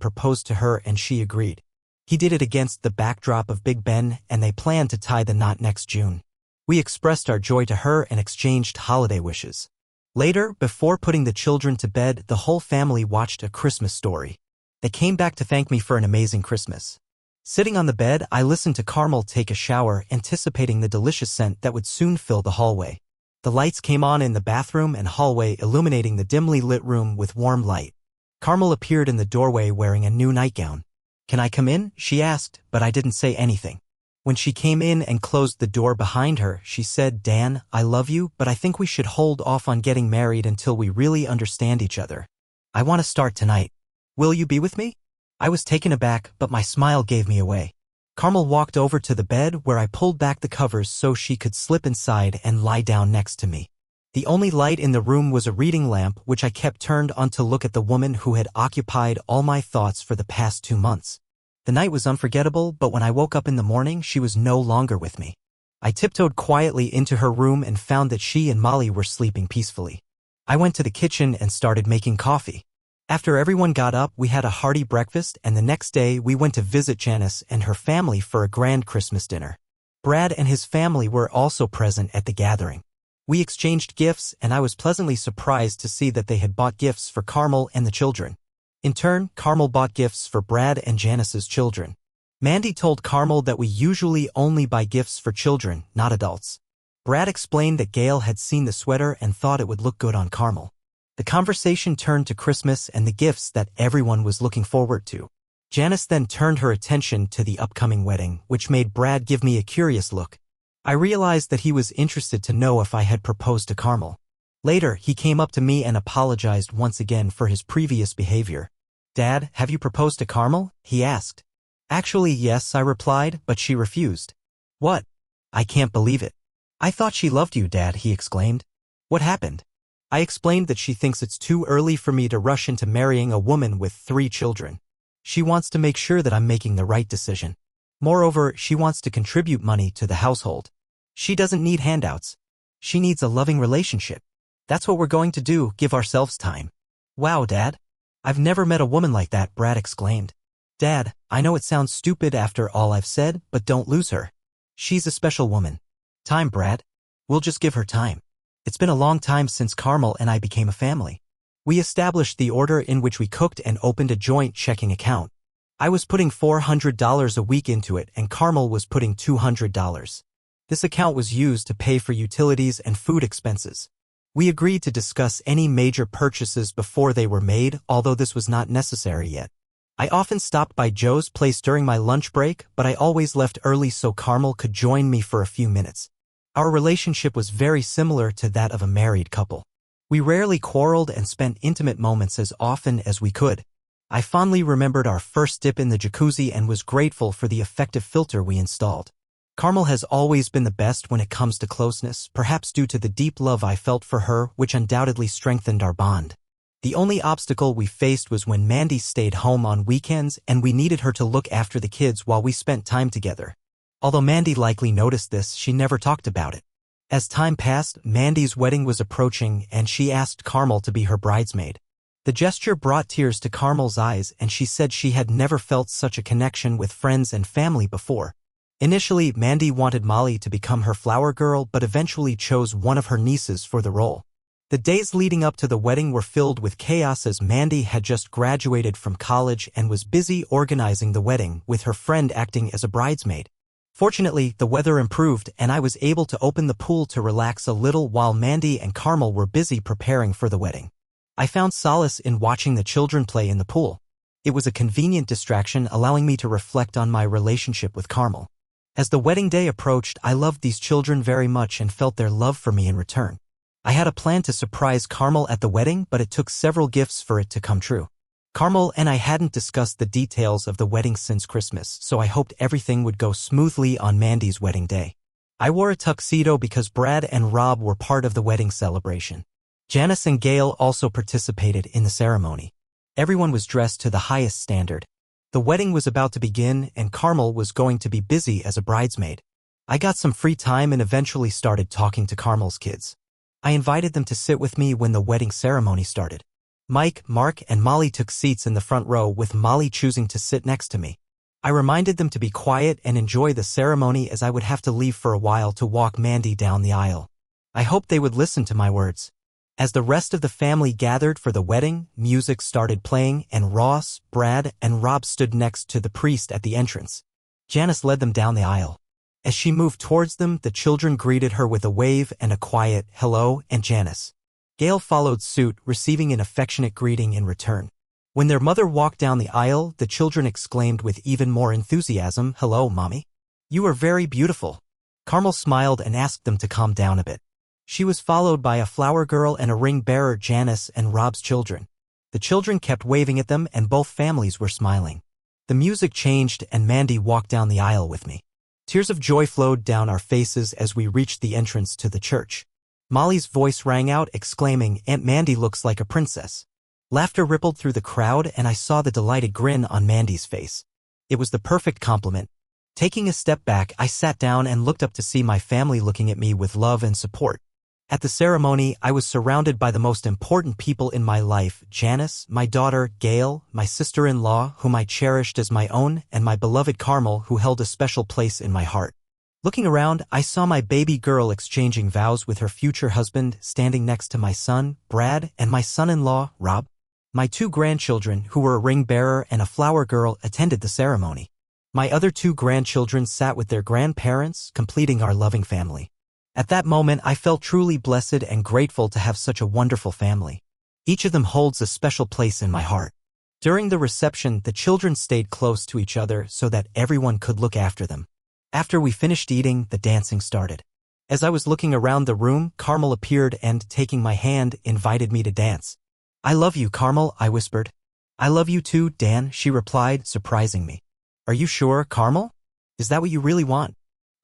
proposed to her and she agreed. He did it against the backdrop of Big Ben, and they planned to tie the knot next June. We expressed our joy to her and exchanged holiday wishes. Later, before putting the children to bed, the whole family watched A Christmas Story. They came back to thank me for an amazing Christmas. Sitting on the bed, I listened to Carmel take a shower, anticipating the delicious scent that would soon fill the hallway. The lights came on in the bathroom and hallway, illuminating the dimly lit room with warm light. Carmel appeared in the doorway wearing a new nightgown. Can I come in? She asked, but I didn't say anything. When she came in and closed the door behind her, she said, Dan, I love you, but I think we should hold off on getting married until we really understand each other. I want to start tonight. Will you be with me? I was taken aback, but my smile gave me away. Carmel walked over to the bed where I pulled back the covers so she could slip inside and lie down next to me. The only light in the room was a reading lamp which I kept turned on to look at the woman who had occupied all my thoughts for the past 2 months. The night was unforgettable, but when I woke up in the morning, she was no longer with me. I tiptoed quietly into her room and found that she and Molly were sleeping peacefully. I went to the kitchen and started making coffee. After everyone got up, we had a hearty breakfast, and the next day we went to visit Janice and her family for a grand Christmas dinner. Brad and his family were also present at the gathering. We exchanged gifts, and I was pleasantly surprised to see that they had bought gifts for Carmel and the children. In turn, Carmel bought gifts for Brad and Janice's children. Mandy told Carmel that we usually only buy gifts for children, not adults. Brad explained that Gail had seen the sweater and thought it would look good on Carmel. The conversation turned to Christmas and the gifts that everyone was looking forward to. Janice then turned her attention to the upcoming wedding, which made Brad give me a curious look. I realized that he was interested to know if I had proposed to Carmel. Later, he came up to me and apologized once again for his previous behavior. Dad, have you proposed to Carmel? He asked. Actually, yes, I replied, but she refused. What? I can't believe it. I thought she loved you, Dad, he exclaimed. What happened? I explained that she thinks it's too early for me to rush into marrying a woman with 3 children. She wants to make sure that I'm making the right decision. Moreover, she wants to contribute money to the household. She doesn't need handouts. She needs a loving relationship. That's what we're going to do, give ourselves time. Wow, Dad. I've never met a woman like that, Brad exclaimed. Dad, I know it sounds stupid after all I've said, but don't lose her. She's a special woman. Time, Brad. We'll just give her time. It's been a long time since Carmel and I became a family. We established the order in which we cooked and opened a joint checking account. I was putting $400 a week into it and Carmel was putting $200. This account was used to pay for utilities and food expenses. We agreed to discuss any major purchases before they were made, although this was not necessary yet. I often stopped by Joe's place during my lunch break, but I always left early so Carmel could join me for a few minutes. Our relationship was very similar to that of a married couple. We rarely quarreled and spent intimate moments as often as we could. I fondly remembered our first dip in the jacuzzi and was grateful for the effective filter we installed. Carmel has always been the best when it comes to closeness, perhaps due to the deep love I felt for her, which undoubtedly strengthened our bond. The only obstacle we faced was when Mandy stayed home on weekends and we needed her to look after the kids while we spent time together. Although Mandy likely noticed this, she never talked about it. As time passed, Mandy's wedding was approaching and she asked Carmel to be her bridesmaid. The gesture brought tears to Carmel's eyes and she said she had never felt such a connection with friends and family before. Initially, Mandy wanted Molly to become her flower girl but eventually chose one of her nieces for the role. The days leading up to the wedding were filled with chaos as Mandy had just graduated from college and was busy organizing the wedding, with her friend acting as a bridesmaid. Fortunately, the weather improved and I was able to open the pool to relax a little while Mandy and Carmel were busy preparing for the wedding. I found solace in watching the children play in the pool. It was a convenient distraction, allowing me to reflect on my relationship with Carmel. As the wedding day approached, I loved these children very much and felt their love for me in return. I had a plan to surprise Carmel at the wedding, but it took several gifts for it to come true. Carmel and I hadn't discussed the details of the wedding since Christmas, so I hoped everything would go smoothly on Mandy's wedding day. I wore a tuxedo because Brad and Rob were part of the wedding celebration. Janice and Gail also participated in the ceremony. Everyone was dressed to the highest standard. The wedding was about to begin and Carmel was going to be busy as a bridesmaid. I got some free time and eventually started talking to Carmel's kids. I invited them to sit with me when the wedding ceremony started. Mike, Mark, and Molly took seats in the front row, with Molly choosing to sit next to me. I reminded them to be quiet and enjoy the ceremony as I would have to leave for a while to walk Mandy down the aisle. I hoped they would listen to my words. As the rest of the family gathered for the wedding, music started playing and Ross, Brad, and Rob stood next to the priest at the entrance. Janice led them down the aisle. As she moved towards them, the children greeted her with a wave and a quiet, "Hello, Aunt Janice." Gail followed suit, receiving an affectionate greeting in return. When their mother walked down the aisle, the children exclaimed with even more enthusiasm, "Hello, Mommy. You are very beautiful." Carmel smiled and asked them to calm down a bit. She was followed by a flower girl and a ring bearer, Janice and Rob's children. The children kept waving at them and both families were smiling. The music changed and Mandy walked down the aisle with me. Tears of joy flowed down our faces as we reached the entrance to the church. Molly's voice rang out, exclaiming, "Aunt Mandy looks like a princess." Laughter rippled through the crowd and I saw the delighted grin on Mandy's face. It was the perfect compliment. Taking a step back, I sat down and looked up to see my family looking at me with love and support. At the ceremony, I was surrounded by the most important people in my life: Janice, my daughter, Gail, my sister-in-law, whom I cherished as my own, and my beloved Carmel, who held a special place in my heart. Looking around, I saw my baby girl exchanging vows with her future husband, standing next to my son, Brad, and my son-in-law, Rob. My two grandchildren, who were a ring bearer and a flower girl, attended the ceremony. My other two grandchildren sat with their grandparents, completing our loving family. At that moment, I felt truly blessed and grateful to have such a wonderful family. Each of them holds a special place in my heart. During the reception, the children stayed close to each other so that everyone could look after them. After we finished eating, the dancing started. As I was looking around the room, Carmel appeared and, taking my hand, invited me to dance. "I love you, Carmel," I whispered. "I love you too, Dan," she replied, surprising me. "Are you sure, Carmel? Is that what you really want?"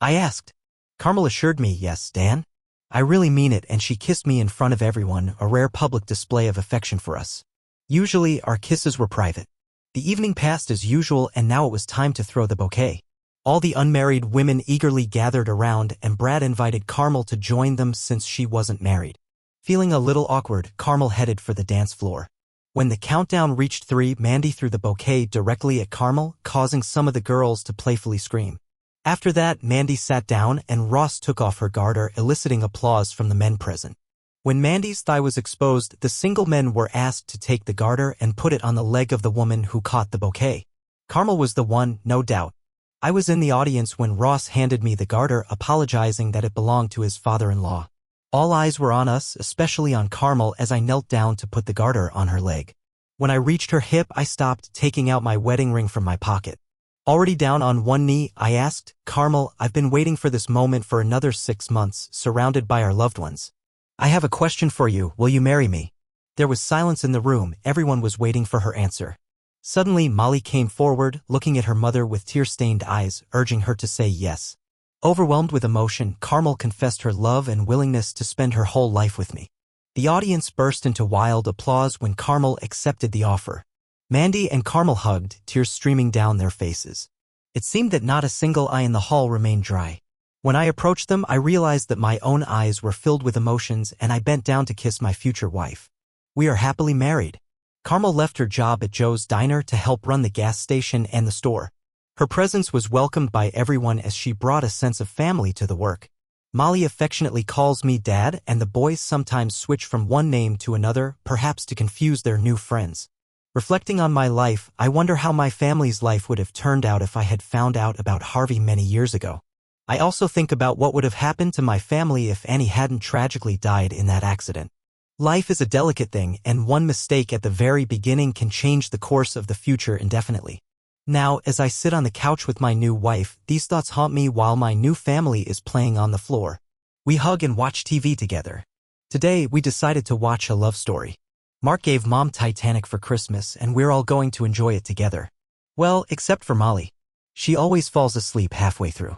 I asked. Carmel assured me, "Yes, Dan. I really mean it," and she kissed me in front of everyone, a rare public display of affection for us. Usually, our kisses were private. The evening passed as usual and now it was time to throw the bouquet. All the unmarried women eagerly gathered around and Brad invited Carmel to join them since she wasn't married. Feeling a little awkward, Carmel headed for the dance floor. When the countdown reached 3, Mandy threw the bouquet directly at Carmel, causing some of the girls to playfully scream. After that, Mandy sat down and Ross took off her garter, eliciting applause from the men present. When Mandy's thigh was exposed, the single men were asked to take the garter and put it on the leg of the woman who caught the bouquet. Carmel was the one, no doubt. I was in the audience when Ross handed me the garter, apologizing that it belonged to his father-in-law. All eyes were on us, especially on Carmel, as I knelt down to put the garter on her leg. When I reached her hip, I stopped, taking out my wedding ring from my pocket. Already down on one knee, I asked, "Carmel, I've been waiting for this moment for another 6 months, surrounded by our loved ones. I have a question for you. Will you marry me?" There was silence in the room. Everyone was waiting for her answer. Suddenly, Molly came forward, looking at her mother with tear-stained eyes, urging her to say yes. Overwhelmed with emotion, Carmel confessed her love and willingness to spend her whole life with me. The audience burst into wild applause when Carmel accepted the offer. Mandy and Carmel hugged, tears streaming down their faces. It seemed that not a single eye in the hall remained dry. When I approached them, I realized that my own eyes were filled with emotions, and I bent down to kiss my future wife. We are happily married. Carmel left her job at Joe's Diner to help run the gas station and the store. Her presence was welcomed by everyone as she brought a sense of family to the work. Molly affectionately calls me Dad, and the boys sometimes switch from one name to another, perhaps to confuse their new friends. Reflecting on my life, I wonder how my family's life would have turned out if I had found out about Harvey many years ago. I also think about what would have happened to my family if Annie hadn't tragically died in that accident. Life is a delicate thing, and one mistake at the very beginning can change the course of the future indefinitely. Now, as I sit on the couch with my new wife, these thoughts haunt me while my new family is playing on the floor. We hug and watch TV together. Today, we decided to watch a love story. Mark gave Mom Titanic for Christmas, and we're all going to enjoy it together. Well, except for Molly. She always falls asleep halfway through.